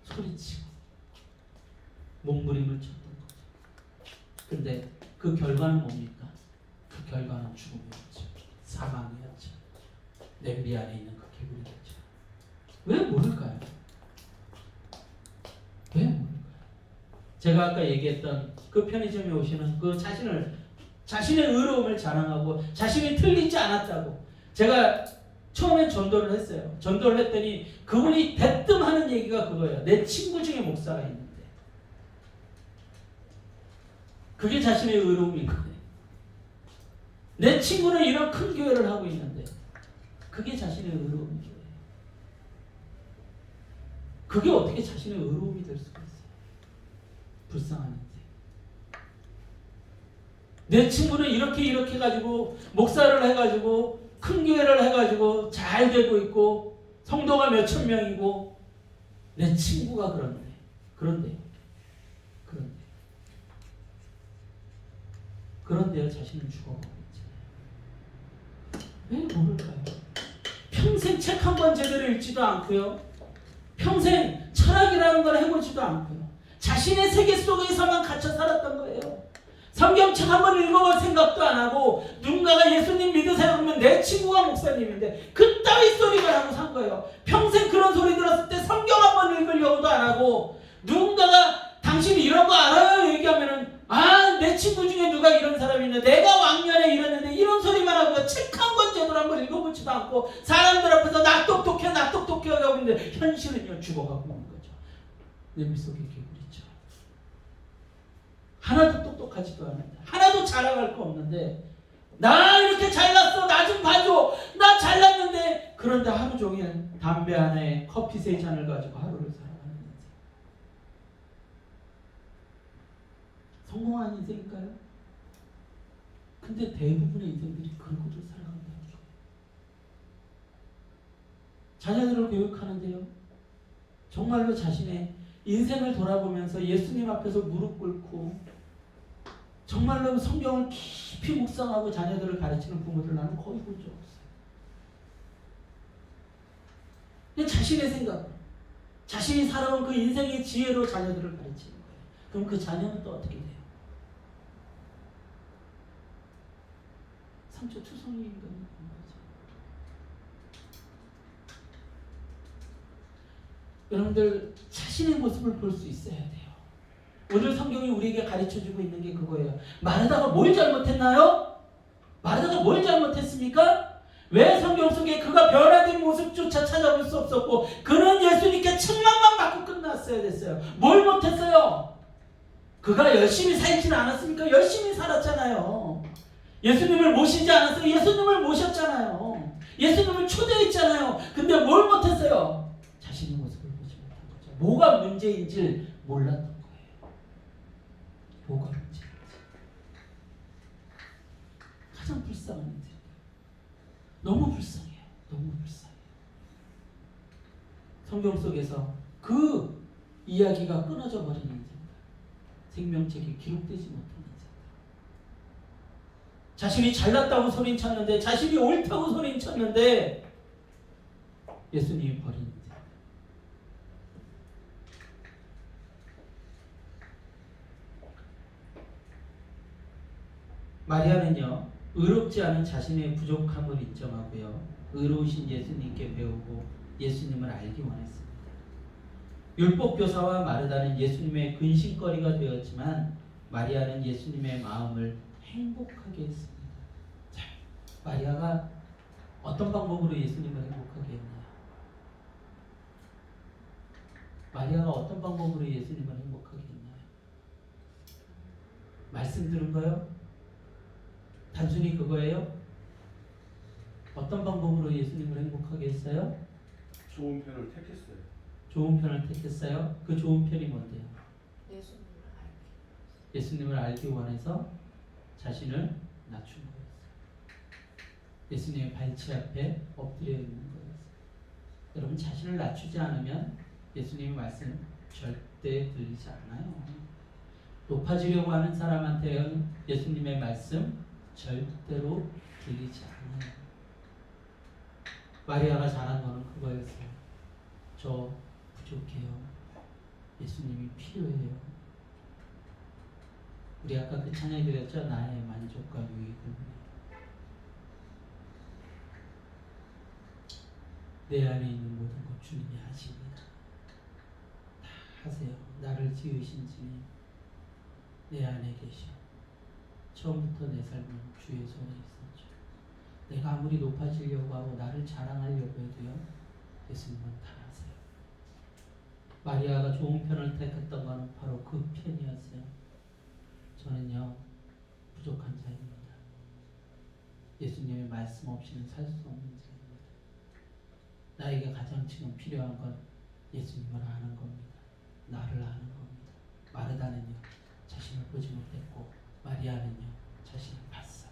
소리치고 몸부림을 쳤던 거죠. 근데 그 결과는 뭡니까? 그 결과는 죽음이었죠. 사망이었죠. 냄비 안에 있는 그 개구리였죠. 왜 모를까요? 왜 모를까요? 제가 아까 얘기했던 그 편의점에 오시는 그 자신의 의로움을 자랑하고 자신이 틀리지 않았다고 제가 처음엔 전도를 했어요. 전도를 했더니 그분이 대뜸 하는 얘기가 그거예요. 내 친구 중에 목사가 있는데. 그게 자신의 의로움인 거예요. 내 친구는 이런 큰 교회를 하고 있는데 그게 자신의 의로움인 거예요. 그게 어떻게 자신의 의로움이 될 수가 있어요? 불쌍한 인생. 내 친구는 이렇게 해가지고 목사를 해가지고 큰 교회를 해가지고 잘 되고 있고 성도가 몇천 명이고 내 친구가 그런데요 자신은 죽어가고 있잖아요. 왜 모를까요? 평생 책 한 번 제대로 읽지도 않고요. 평생 철학이라는 걸 해보지도 않고요. 자신의 세계 속에서만 갇혀 살았던 거예요. 성경책 한 번 읽어볼 생각도 안 하고 누군가가 예수님 믿으세요 그러면 내 친구가 목사님인데 그따위 소리를 하고 산 거예요. 평생 그런 소리 들었을 때 성경 한 번 읽으려고도 안 하고 누군가가 당신 이런 거 알아요? 얘기하면은 내 친구 중에 누가 이런 사람이 있는데 내가 왕년에 이랬는데 이런 소리만 하고 책 한 권 제대로 한 번 읽어보지도 않고 사람들 앞에서 나 똑똑해 하고 있는데 현실은요 죽어가고 있는 거죠. 냄비 속에 개구리죠. 하나도 똑똑하지도 않은데 하나도 자랑할 거 없는데 나 이렇게 잘났어 나 좀 봐줘 나 잘났는데 그런데 하루 종일 담배 하나에 커피 3잔을 가지고 하루를 살아가는 인생. 성공한 인생일까요? 근데 대부분의 인생들이 그러고도 살아간다는 거예요. 자녀들을 교육하는데요 정말로 자신의 인생을 돌아보면서 예수님 앞에서 무릎 꿇고 정말로 성경을 깊이 묵상하고 자녀들을 가르치는 부모들 나는 거의 본 적 없어요. 근데 자신의 생각, 자신이 살아온 그 인생의 지혜로 자녀들을 가르치는 거예요. 그럼 그 자녀는 또 어떻게 돼요? 상처투성이 인간이 되는 거죠. 여러분들 자신의 모습을 볼 수 있어야 돼요. 오늘 성경이 우리에게 가르쳐주고 있는 게 그거예요. 마르다가 뭘 잘못했나요? 마르다가 뭘 잘못했습니까? 왜 성경 속에 그가 변화된 모습조차 찾아볼 수 없었고 그는 예수님께 책망만 받고 끝났어야 됐어요. 뭘 못했어요? 그가 열심히 살지는 않았습니까? 열심히 살았잖아요. 예수님을 모시지 않았어요? 예수님을 모셨잖아요. 예수님을 초대했잖아요. 근데 뭘 못했어요? 자신의 모습을 보지 못한 거죠. 뭐가 문제인지 몰랐던 거예요. 뭐가 문제인지. 가장 불쌍한 인생. 너무 불쌍해요. 너무 불쌍해요. 성경 속에서 그 이야기가 끊어져 버린 인생들. 생명책에 기록되지 못한 인생들. 자신이 잘났다고 소린쳤는데 자신이 옳다고 소린쳤는데 예수님이 버린 인생. 마리아는요 의롭지 않은 자신의 부족함을 인정하고요 의로우신 예수님께 배우고 예수님을 알기 원했습니다. 율법교사와 마르다는 예수님의 근심거리가 되었지만 마리아는 예수님의 마음을 행복하게 했습니다. 자, 마리아가 어떤 방법으로 예수님을 행복하게 했나요? 마리아가 어떤 방법으로 예수님을 행복하게 했나요? 말씀 들은 거요? 단순히 그거예요? 어떤 방법으로 예수님을 행복하게 했어요? 좋은 편을 택했어요. 좋은 편을 택했어요? 그 좋은 편이 뭔데요? 예수님을 알기 원해서 자신을 낮춘 거였어요. 예수님의 발치 앞에 엎드려 있는 거였어요. 여러분 자신을 낮추지 않으면 예수님의 말씀 절대 들리지 않아요. 높아지려고 하는 사람한테는 예수님의 말씀 절대로 들리지 않아요. 마리아가 잘한 거는 그거였어요. 저 부족해요. 예수님이 필요해요. 우리 아까 그 찬양이 드렸죠? 나의 만족과 유익을 내 안에 있는 모든 것 주님이 하십니다. 다 하세요. 나를 지으신 주님 내 안에 계셔. 처음부터 내 삶은 주의 손에 있었죠. 내가 아무리 높아지려고 하고 나를 자랑하려고 해도요, 예수님은 다 하세요. 마리아가 좋은 편을 택했던 것은 바로 그 편이었어요. 저는요, 부족한 자입니다. 예수님의 말씀 없이는 살 수 없는 자입니다. 나에게 가장 지금 필요한 건 예수님을 아는 겁니다. 나를 아는 겁니다. 마르다는요, 자신을 보지 못했고 마리아는요, 자신을 봤어요.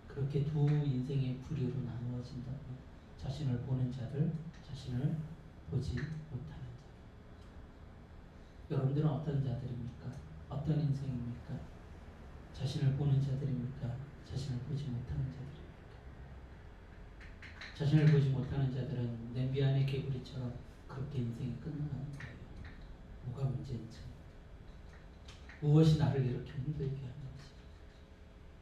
그렇게 두 인생의 부류로 나누어진다고. 자신을 보는 자들, 자신을 보지 못하는 자들. 여러분들은 어떤 자들입니까? 어떤 인생입니까? 자신을 보는 자들입니까? 자신을 보지 못하는 자들입니까? 자신을 보지 못하는 자들은 냄비 안의 개구리처럼 그렇게 인생이 끝나가는 거예요. 뭐가 문제인지, 무엇이 나를 이렇게 힘들게 하는지.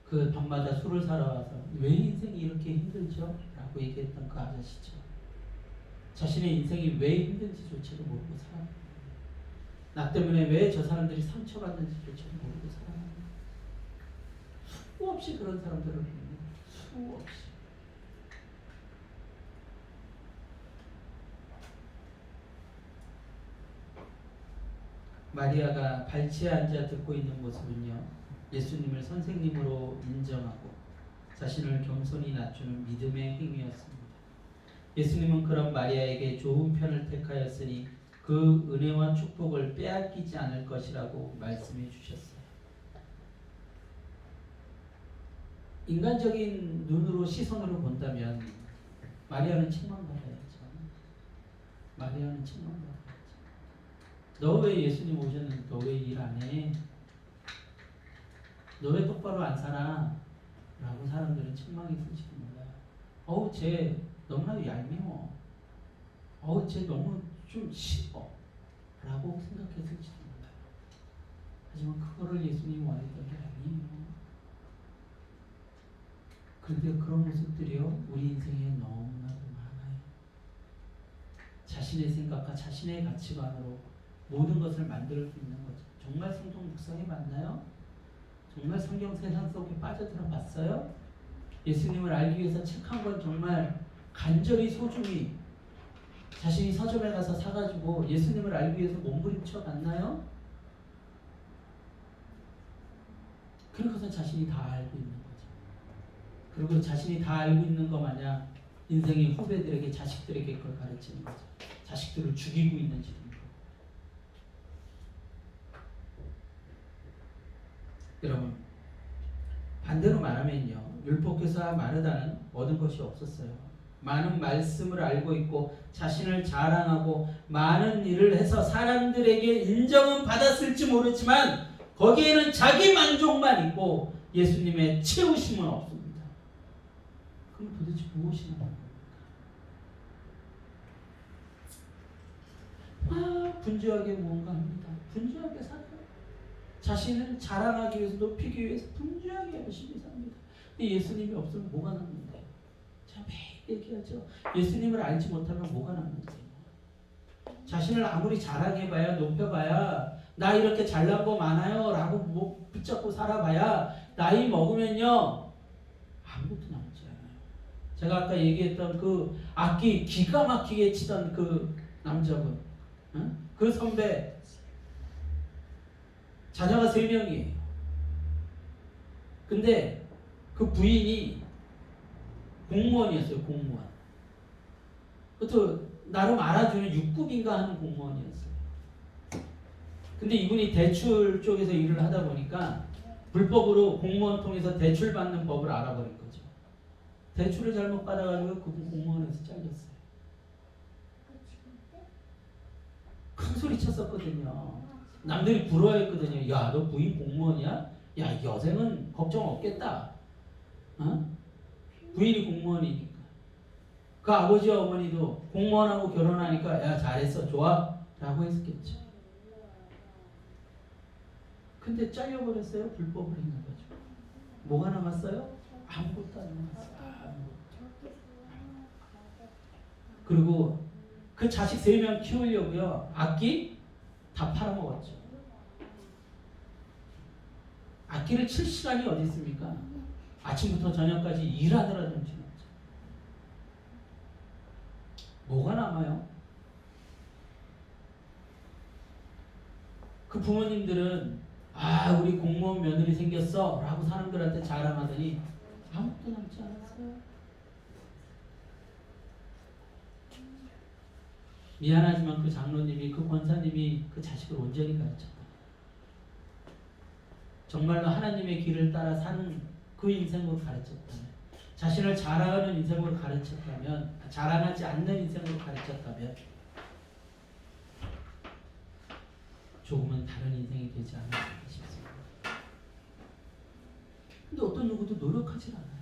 그 밤마다 술을 사러 와서 왜 인생이 이렇게 힘들죠? 라고 얘기했던 그 아저씨처럼 자신의 인생이 왜 힘든지조차도 모르고 살아갑니다. 나 때문에 왜 저 사람들이 상처받는지조차도 모르고 살아갑니다. 수없이 그런 사람들을 봅니다. 수없이. 마리아가 발치에 앉아 듣고 있는 모습은요, 예수님을 선생님으로 인정하고 자신을 겸손히 낮추는 믿음의 행위였습니다. 예수님은 그런 마리아에게 좋은 편을 택하였으니 그 은혜와 축복을 빼앗기지 않을 것이라고 말씀해 주셨어요. 인간적인 눈으로 시선으로 본다면 마리아는 책망받아야죠. 마리아는 책망받아야죠. 너 왜 예수님 오셨는데 너 왜 일 안 해? 너 왜 똑바로 안 살아? 라고 사람들은 책망이 있을지도 몰라요. 어우 쟤 너무나도 얄미워. 어우 쟤 너무 좀 싫어. 라고 생각했을지도 몰라요. 하지만 그거를 예수님이 원했던 게 아니에요. 그런데 그런 모습들이요, 우리 인생에 너무나도 많아요. 자신의 생각과 자신의 가치관으로 모든 것을 만들 수 있는 거죠. 정말 성경 묵상이 맞나요? 정말 성경 세상 속에 빠져들어 봤어요? 예수님을 알기 위해서 책 한 권 정말 간절히 소중히 자신이 서점에 가서 사가지고 예수님을 알기 위해서 몸부림쳐 봤나요? 그러고서 자신이 다 알고 있는 거죠. 그리고 자신이 다 알고 있는 것 마냥 인생의 후배들에게, 자식들에게 그걸 가르치는 거죠. 자식들을 죽이고 있는지도 모르고. 여러분, 반대로 말하면요, 율법교사 마르다는 얻은 것이 없었어요. 많은 말씀을 알고 있고 자신을 자랑하고 많은 일을 해서 사람들에게 인정은 받았을지 모르지만 거기에는 자기 만족만 있고 예수님의 채우심은 없습니다. 그럼 도대체 무엇이 나는 겁니까? 분주하게 무언가 합니다. 분주하게 살아요. 자신을 자랑하기 위해서, 높이기 위해서 분주하게 열심히 삽니다. 근데 예수님이 없으면 뭐가 남는데? 제가 매일 얘기하죠. 예수님을 알지 못하면 뭐가 남는데? 자신을 아무리 자랑해봐야, 높여봐야, 나 이렇게 잘난 거 많아요 라고 뭐 붙잡고 살아봐야 나이 먹으면요 아무것도 남지 않아요. 제가 아까 얘기했던 그 악기 기가 막히게 치던 그 남자분, 응? 그 선배, 자녀가 3명이에요. 근데 그 부인이 공무원이었어요. 공무원. 그것도 나름 알아주는 6급인가 하는 공무원이었어요. 근데 이분이 대출 쪽에서 일을 하다 보니까 불법으로 공무원 통해서 대출 받는 법을 알아버린 거죠. 대출을 잘못 받아가지고 그분 공무원에서 잘렸어요. 큰 소리 쳤었거든요. 남들이 부러워했거든요. 야, 너 부인 공무원이야? 야, 이 여생은 걱정 없겠다. 어? 부인이 공무원이니까. 그 아버지와 어머니도 공무원하고 결혼하니까 야, 잘했어, 좋아? 라고 했겠죠. 근데 잘려버렸어요. 불법을 행해가지고. 뭐가 남았어요? 아무것도 안 남았어요. 아무것도. 그리고 그 자식 3명 키우려고요. 악기 다 팔아먹었죠. 악기를 칠 시간이 어디 있습니까? 아침부터 저녁까지 일하느라 정신없죠. 뭐가 남아요? 그 부모님들은 우리 공무원 며느리 생겼어 라고 사람들한테 자랑하더니 아무것도 남지 않았어요. 미안하지만 그 장로님이, 그 권사님이 그 자식을 온전히 가르쳤다. 정말로 하나님의 길을 따라 사는 그 인생으로 가르쳤다면, 자신을 자랑하는 인생으로 가르쳤다면, 자랑하지 않는 인생으로 가르쳤다면 조금은 다른 인생이 되지 않을까 싶습니다. 근데 어떤 누구도 노력하지 않아요.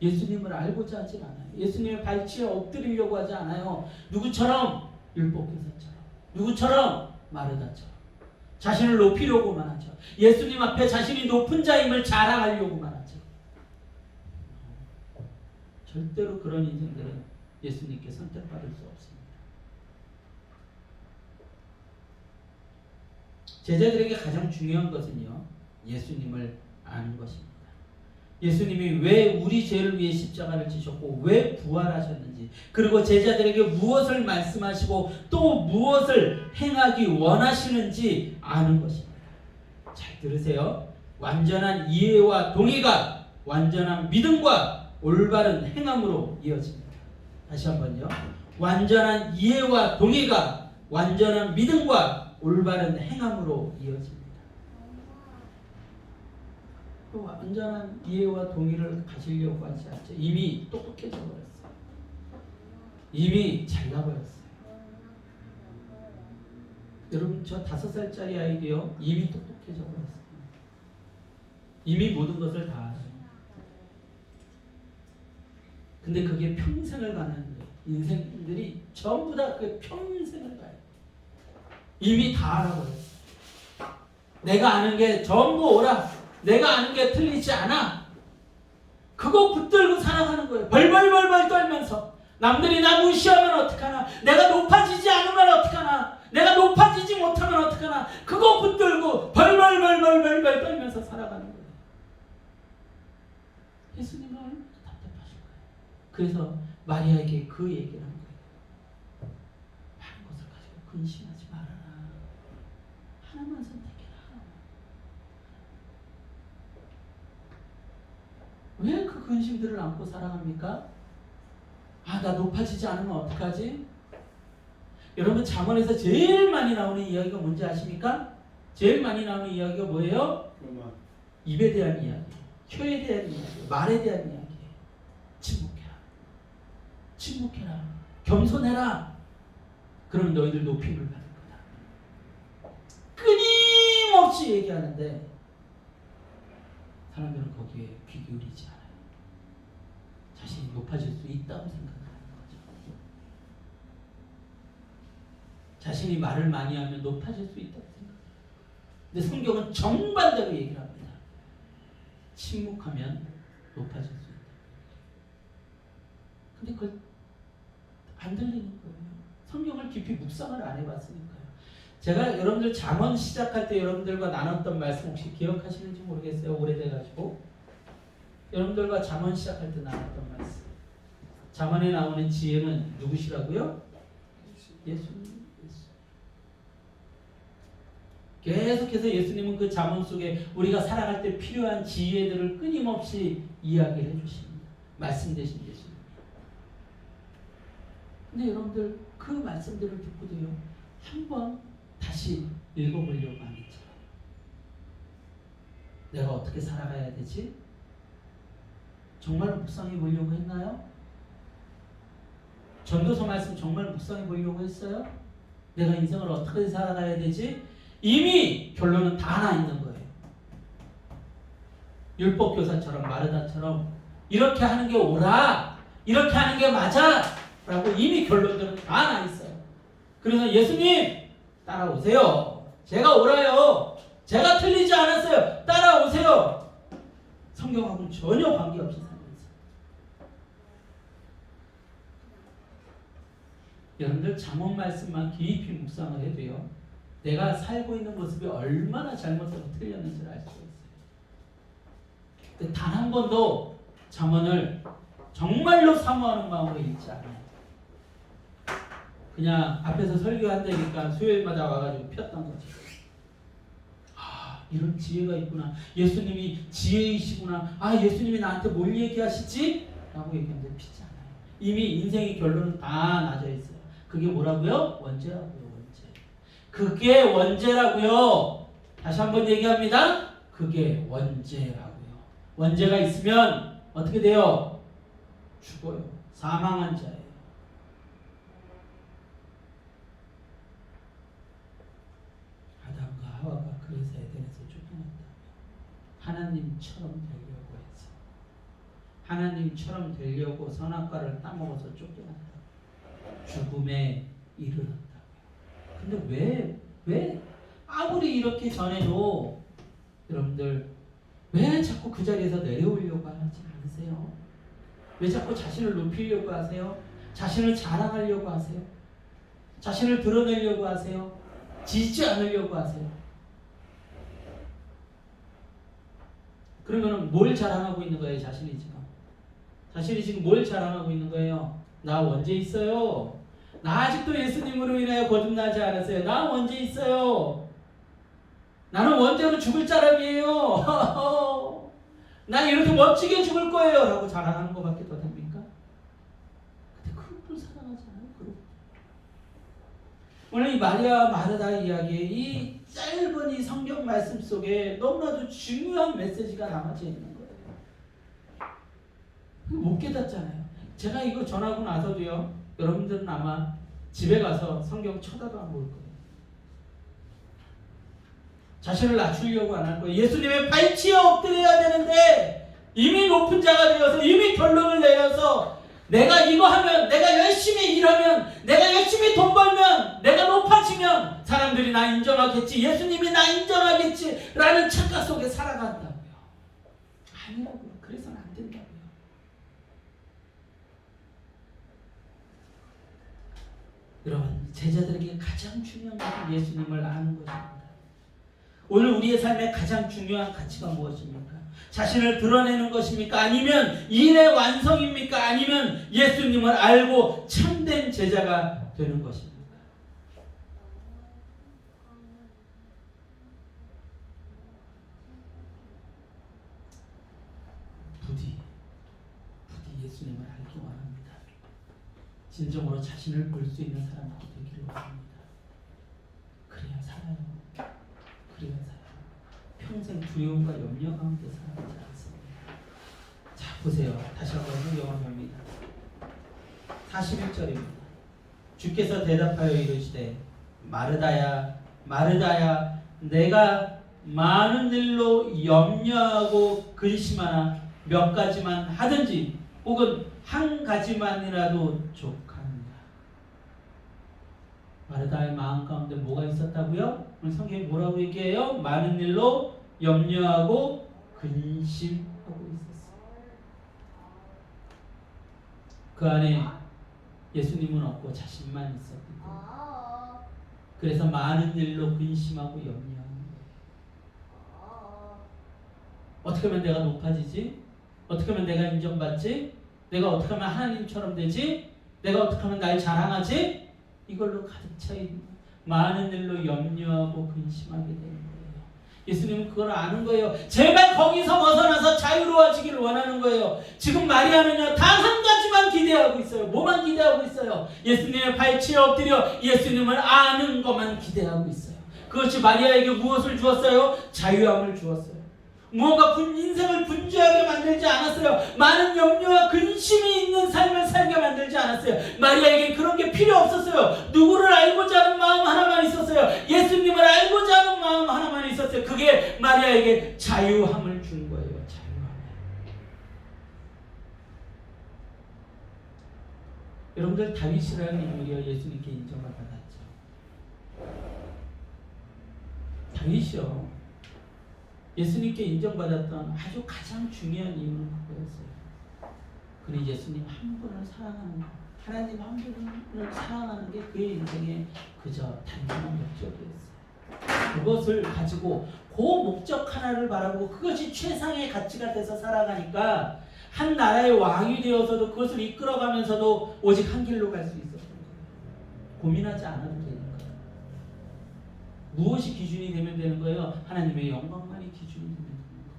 예수님을 알고자 하지 않아요. 예수님의 발치에 엎드리려고 하지 않아요. 누구처럼? 율법교사처럼. 누구처럼? 마르다처럼. 자신을 높이려고만 하죠. 예수님 앞에 자신이 높은 자임을 자랑하려고만 하죠. 절대로 그런 인생들은 예수님께 선택받을 수 없습니다. 제자들에게 가장 중요한 것은요, 예수님을 아는 것입니다. 예수님이 왜 우리 죄를 위해 십자가를 지셨고 왜 부활하셨는지, 그리고 제자들에게 무엇을 말씀하시고 또 무엇을 행하기 원하시는지 아는 것입니다. 잘 들으세요. 완전한 이해와 동의가 완전한 믿음과 올바른 행함으로 이어집니다. 다시 한번요. 완전한 이해와 동의가 완전한 믿음과 올바른 행함으로 이어집니다. 완전한 이해와 동의를 가지려고 하지 않죠. 이미 똑똑해져 버렸어요. 이미 잘나버렸어요. 여러분, 저 5살짜리 아이도요, 이미 똑똑해져 버렸어요. 이미 모든 것을 다 알아요. 근데 그게 평생을 가는 거예요. 인생들이 전부 다 그 평생을 가요. 이미 다 알아버렸어요. 내가 아는 게 전부 옳아. 내가 아는 게 틀리지 않아. 그거 붙들고 살아가는 거예요. 벌벌벌벌 떨면서. 남들이 나 무시하면 어떡하나. 내가 높아지지 않으면 어떡하나. 내가 높아지지 못하면 어떡하나. 그거 붙들고 벌벌벌벌벌 떨면서 살아가는 거예요. 예수님은 얼마나 답답하실 거예요. 그래서 마리아에게 그 얘기를 한 거예요. 많은 것을 가지고 근심하지 말아라. 하나만 선택해라. 왜 그 근심들을 안고 살아갑니까? 나 높아지지 않으면 어떡하지? 여러분, 잠언에서 제일 많이 나오는 이야기가 뭔지 아십니까? 제일 많이 나오는 이야기가 뭐예요? 입에 대한 이야기, 혀에 대한 이야기, 말에 대한 이야기예요. 침묵해라. 침묵해라. 겸손해라. 그러면 너희들 높임을 받을 거다. 끊임없이 얘기하는데 사람들은 거기에 귀 기울이지 않아요. 자신이 높아질 수 있다고 생각하는 거죠. 자신이 말을 많이 하면 높아질 수 있다고 생각해요. 근데 성경은 정반대로 얘기를 합니다. 침묵하면 높아질 수 있다. 근데 그걸 안 들리는 거예요. 성경을 깊이 묵상을 안 해봤으니까요. 제가 여러분들 잠언 시작할 때 여러분들과 나눴던 말씀 혹시 기억하시는지 모르겠어요. 오래돼가지고. 여러분들과 잠언 시작할 때 나눴던 말씀. 잠언에 나오는 지혜는 누구시라고요? 예수님. 계속해서 예수님은 그 잠언 속에 우리가 살아갈 때 필요한 지혜들을 끊임없이 이야기를 해주십니다. 말씀 되신 예수님. 근데 여러분들 그 말씀들을 듣고도요, 한번 다시 읽어보려고 안 했죠. 내가 어떻게 살아가야 되지? 정말 묵상해 보려고 했나요? 전도서 말씀 정말 묵상해 보려고 했어요? 내가 인생을 어떻게 살아가야 되지? 이미 결론은 다 나 있는 거예요. 율법교사처럼 마르다처럼 이렇게 하는 게 옳아, 이렇게 하는 게 맞아 라고 이미 결론들은 다 나 있어요. 그래서 예수님 따라오세요. 제가 옳아요. 제가 틀리지 않았어요. 따라오세요. 성경하고는 전혀 관계없이 살고 있어요. 여러분들 잠언 말씀만 깊이 묵상을 해도요, 내가 살고 있는 모습이 얼마나 잘못하고 틀렸는지를 알 수가 있어요. 단 한 번도 잠언을 정말로 사모하는 마음으로 읽지 않아요. 그냥 앞에서 설교한다니까 수요일마다 와가지고 폈던 거죠. 아, 이런 지혜가 있구나. 예수님이 지혜이시구나. 아, 예수님이 나한테 뭘 얘기하시지? 라고 얘기하는데 피지 않아요. 이미 인생의 결론은 다 나져 있어요. 그게 뭐라고요? 원죄라고요. 원죄. 그게 원죄라고요. 다시 한번 얘기합니다. 그게 원죄라고요. 원죄가 있으면 어떻게 돼요? 죽어요. 사망한 자예요. 아담과 하와가 그래서 에덴에서 쫓겨났다. 하나님처럼 되려고 해서, 하나님처럼 되려고 선악과를 따먹어서 쫓겨났다. 죽음에 이르렀다. 근데 왜 아무리 이렇게 전해도 여러분들 왜 자꾸 그 자리에서 내려오려고 하지 않으세요? 왜 자꾸 자신을 높이려고 하세요? 자신을 자랑하려고 하세요? 자신을 드러내려고 하세요? 지지 않으려고 하세요? 그러면 뭘 자랑하고 있는 거예요? 자신이 지금 뭘 자랑하고 있는 거예요? 나 원죄 있어요. 나 아직도 예수님으로 인하여 거듭나지 않았어요. 나 원죄 있어요. 나는 원죄로 죽을 사람이에요. 난 이렇게 멋지게 죽을 거예요. 라고 자랑하는 것밖에 더 됩니까? 근데 그걸 사랑하지 않아요. 그걸. 오늘 이 마리아 마르다 이야기에 이 짧은 이 성경 말씀 속에 너무나도 중요한 메시지가 담아져 있는 거예요. 못 깨닫잖아요. 제가 이거 전하고 나서도요, 여러분들은 아마 집에 가서 성경 쳐다도 안 볼 거예요. 자신을 낮추려고 안 할 거예요. 예수님의 발치에 엎드려야 되는데 이미 높은 자가 되어서 이미 결론을 내려서 내가 이거 하면, 내가 열심히 일하면, 내가 열심히 돈 벌면, 내가 높아지면 사람들이 나 인정하겠지, 예수님이 나 인정하겠지 라는 착각 속에 살아간다고요. 아니라고요. 그래서는 안 된다고요. 여러분, 제자들에게 가장 중요한 것은 예수님을 아는 것입니다. 오늘 우리의 삶의 가장 중요한 가치가 무엇입니까? 자신을 드러내는 것입니까? 아니면 일의 완성입니까? 아니면 예수님을 알고 참된 제자가 되는 것입니까? 부디 예수님을 알기 원합니다. 진정으로 자신을 볼 수 있는 사람들이 되기를 원합니다. 그래야 살아요. 그래야 살아요. 평생 두려움과 염려 가운데 살아가지 않습니다. 자, 보세요. 다시 한번 성경을 봅니다. 41절입니다. 주께서 대답하여 이르시되 마르다야 마르다야 내가 많은 일로 염려하고 근심하나 몇 가지만 하든지 혹은 한 가지만이라도 족합니다. 마르다의 마음 가운데 뭐가 있었다고요? 오늘 성경이 뭐라고 얘기해요? 많은 일로 염려하고 근심하고 있었어요. 그 안에 예수님은 없고 자신만 있었기 때문에 그래서 많은 일로 근심하고 염려하는 거예요. 어떻게 하면 내가 높아지지? 어떻게 하면 내가 인정받지? 내가 어떻게 하면 하나님처럼 되지? 내가 어떻게 하면 날 자랑하지? 이걸로 가득 차 있는 많은 일로 염려하고 근심하게 되는 거예요. 예수님은 그걸 아는 거예요. 제발 거기서 벗어나서 자유로워지기를 원하는 거예요. 지금 마리아는요, 단 한 가지만 기대하고 있어요. 뭐만 기대하고 있어요? 예수님의 발치에 엎드려 예수님을 아는 것만 기대하고 있어요. 그것이 마리아에게 무엇을 주었어요? 자유함을 주었어요. 무언가 인생을 분주하게 만들지 않았어요. 많은 염려와 근심이 있는 삶을 살게 만들지 않았어요. 마리아에게 그런 게 필요 없었어요. 누구를 알고자 하는 마음 하나만 있었어요. 예수님을 알고자 하는 마음 하나만 있었어요. 그게 마리아에게 자유함을 준 거예요. 자유함. 여러분들 다윗이라는 인물이요, 예수님께 인정을 받았죠. 다윗이요, 예수님께 인정받았던 아주 가장 중요한 이유는 그거였어요. 그는 예수님 한 분을 사랑하는 것, 하나님 한 분을 사랑하는 게 그의 인생의 그저 단순한 목적이었어요. 그것을 가지고 그 목적 하나를 바라보고 그것이 최상의 가치가 돼서 살아가니까 한 나라의 왕이 되어서도 그것을 이끌어가면서도 오직 한 길로 갈 수 있었던 거예요. 고민하지 않아도 되는 거예요. 무엇이 기준이 되면 되는 거예요? 하나님의 영광만이 기준이 되면 되는 거예요.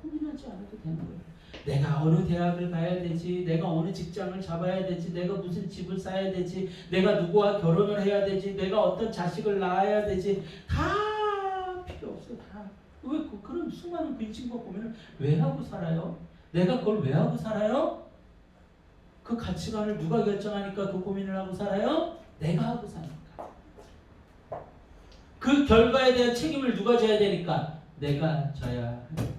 고민하지 않아도 되는 거예요. 내가 어느 대학을 가야 되지, 내가 어느 직장을 잡아야 되지, 내가 무슨 집을 사야 되지, 내가 누구와 결혼을 해야 되지, 내가 어떤 자식을 낳아야 되지, 다 필요 없어요. 다. 왜 그런 수많은 근심과 고민을 왜 하고 살아요? 내가 그걸 왜 하고 살아요? 그 가치관을 누가 결정하니까 그 고민을 하고 살아요? 내가 하고 사니까. 그 결과에 대한 책임을 누가 져야 되니까? 내가 져야 하니까.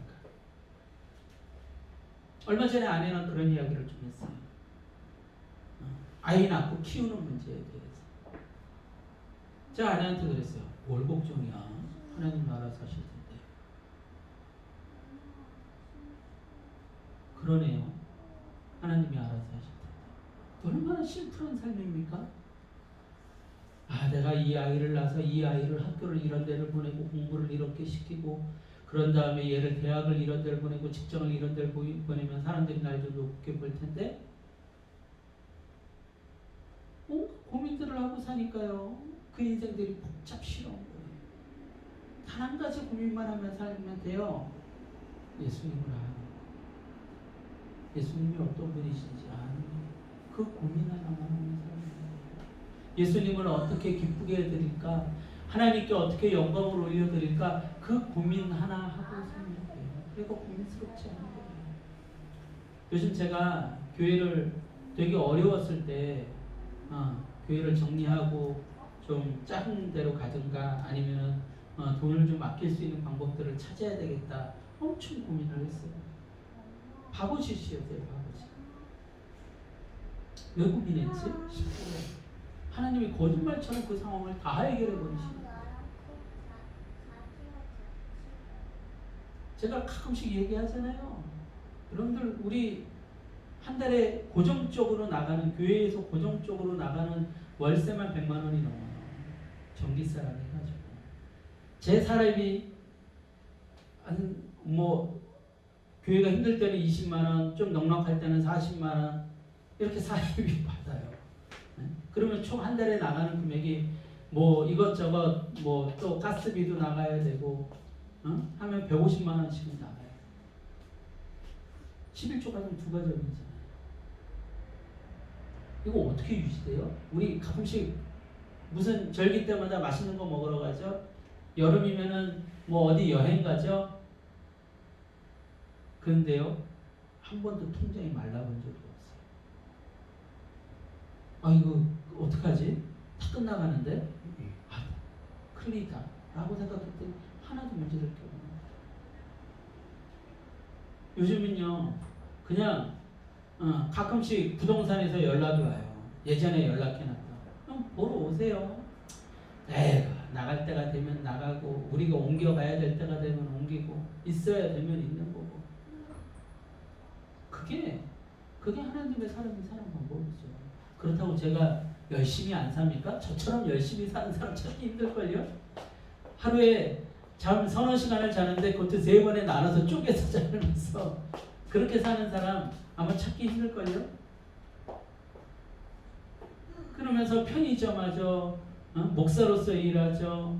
얼마 전에 아내랑 그런 이야기를 좀 했어요. 아이 낳고 키우는 문제에 대해서. 제가 아내한테 그랬어요. 뭘 걱정이야. 하나님 알아서 하실 텐데. 그러네요. 하나님이 알아서 하실 텐데. 얼마나 심플한 삶입니까? 아, 내가 이 아이를 낳아서 이 아이를 학교를 이런 데를 보내고 공부를 이렇게 시키고 그런 다음에 얘를 대학을 이런 데를 보내고 직장을 이런 데를 보내면 사람들이 날 좀 높게 볼 텐데 고민들을 하고 사니까요. 그 인생들이 복잡스러운 거예요. 단 한 가지 고민만 하면 살면 돼요. 예수님을 아는 거. 예수님이 어떤 분이신지 아는 거. 그 고민 하나만 하면 살면 돼요. 예수님을 어떻게 기쁘게 해드릴까? 하나님께 어떻게 영광을 올려드릴까? 그 고민 하나 하고 살면 돼요. 그리고 고민스럽지 않은 거예요. 요즘 제가 교회를 되게 어려웠을 때 교회를 정리하고 좀 작은 데로 가든가 아니면 돈을 좀 아낄 수 있는 방법들을 찾아야 되겠다. 엄청 고민을 했어요. 바보짓이었어요. 바보짓. 왜 고민했지? 싶어요. 하나님이 거짓말처럼 그 상황을 다 해결해 버리시는 거예요. 제가 가끔씩 얘기하잖아요. 여러분들 우리 한 달에 고정적으로 나가는 교회에서 고정적으로 나가는 월세만 100만 원이 넘어요. 전기세랑 해가지고 제 사람이 교회가 힘들 때는 20만 원, 좀 넉넉할 때는 40만 원 이렇게 사람이 받아요. 그러면 총 한 달에 나가는 금액이 이것저것 또 가스비도 나가야 되고 하면 150만 원씩은 나가요. 11조 가정 두 가정이잖아요. 이거 어떻게 유지돼요? 우리 가끔씩 무슨 절기 때마다 맛있는 거 먹으러 가죠? 여름이면은 어디 여행 가죠? 그런데요, 한 번도 통장이 말라본 적이 없어요. 이거 어떡하지? 다 끝나가는데? 큰일이다 라고 생각했더니 하나도 문제될 게 없는 거예요. 요즘은요, 그냥 가끔씩 부동산에서 연락이 와요. 예전에 연락해놨다. 그럼 보러 오세요. 에휴, 나갈 때가 되면 나가고 우리가 옮겨가야 될 때가 되면 옮기고 있어야 되면 있는 거고. 그게 하나님의 사람이 사는 방법이죠. 그렇다고 제가 열심히 안 삽니까? 저처럼 열심히 사는 사람 찾기 힘들걸요? 하루에 잠 서너 시간을 자는데 그것도 3번에 나눠서 쪼개서 자면서 그렇게 사는 사람 아마 찾기 힘들걸요? 그러면서 편의점 하죠. 목사로서 일하죠.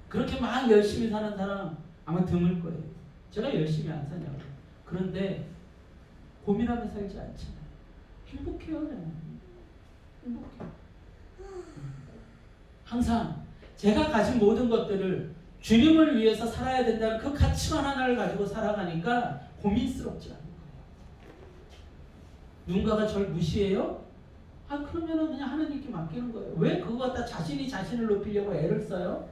그렇게 막 열심히 사는 사람 아마 드물 거예요. 제가 열심히 안 사냐고. 그런데 고민하며 살지 않잖아요. 행복해요. 행복해요. 항상 제가 가진 모든 것들을 주님을 위해서 살아야 된다는 그 가치관 하나를 가지고 살아가니까 고민스럽지 않은 거예요. 누군가가 저를 무시해요? 그러면은 그냥 하나님께 맡기는 거예요. 왜 그거 갖다 자신이 자신을 높이려고 애를 써요?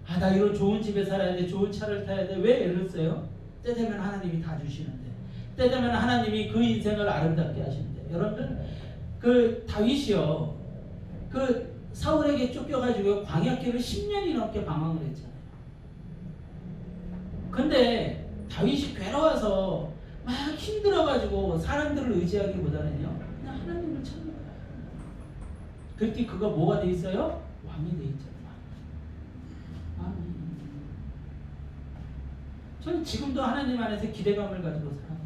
나 이런 좋은 집에 살아야 돼, 좋은 차를 타야 돼. 왜 애를 써요? 때 되면 하나님이 다 주시는데, 때 되면 하나님이 그 인생을 아름답게 하시는데. 여러분들 그 다윗이요, 그 사울에게 쫓겨가지고 광야길을 10년이 넘게 방황을 했잖아요. 근데 다윗이 괴로워서 막 힘들어가지고 사람들을 의지하기보다는요 그냥 하나님을 찾는 거야. 그렇게 그가 뭐가 돼 있어요? 왕이 돼 있잖아요. 왕이. 저는 지금도 하나님 안에서 기대감을 가지고 살아요.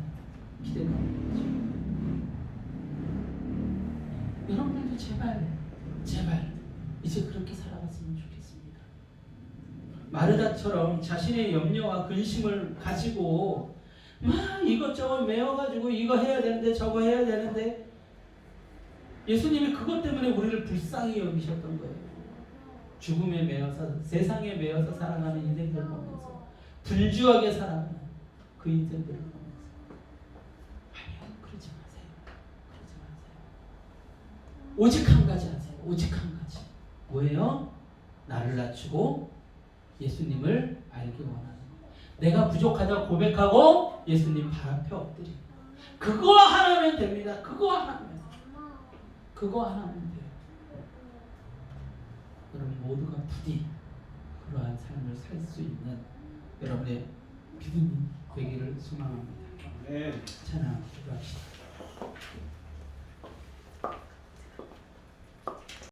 기대감을 가지고. 여러분들도 제발 이제 그렇게 살아갔으면 좋겠습니다. 마르다처럼 자신의 염려와 근심을 가지고 막 이것저것 메워가지고 이거 해야 되는데 저거 해야 되는데 예수님이 그것 때문에 우리를 불쌍히 여기셨던 거예요. 죽음에 매여서 세상에 매여서 살아가는 인생들을 보면서 분주하게 살아가는 그 인생들을 보면서 아니요 그러지 마세요. 오직 한 가지 하세요. 오직 한 가지. 뭐예요? 나를 낮추고 예수님을 알기 원하는 것. 내가 부족하다고 고백하고 예수님 발 앞에 엎드리고 그거 하나면 됩니다. 그거 하나면 돼요. 여러분 모두가 부디 그러한 삶을 살 수 있는 여러분의 믿음이 되기를 소망합니다. 네. 찬양 기도합시다.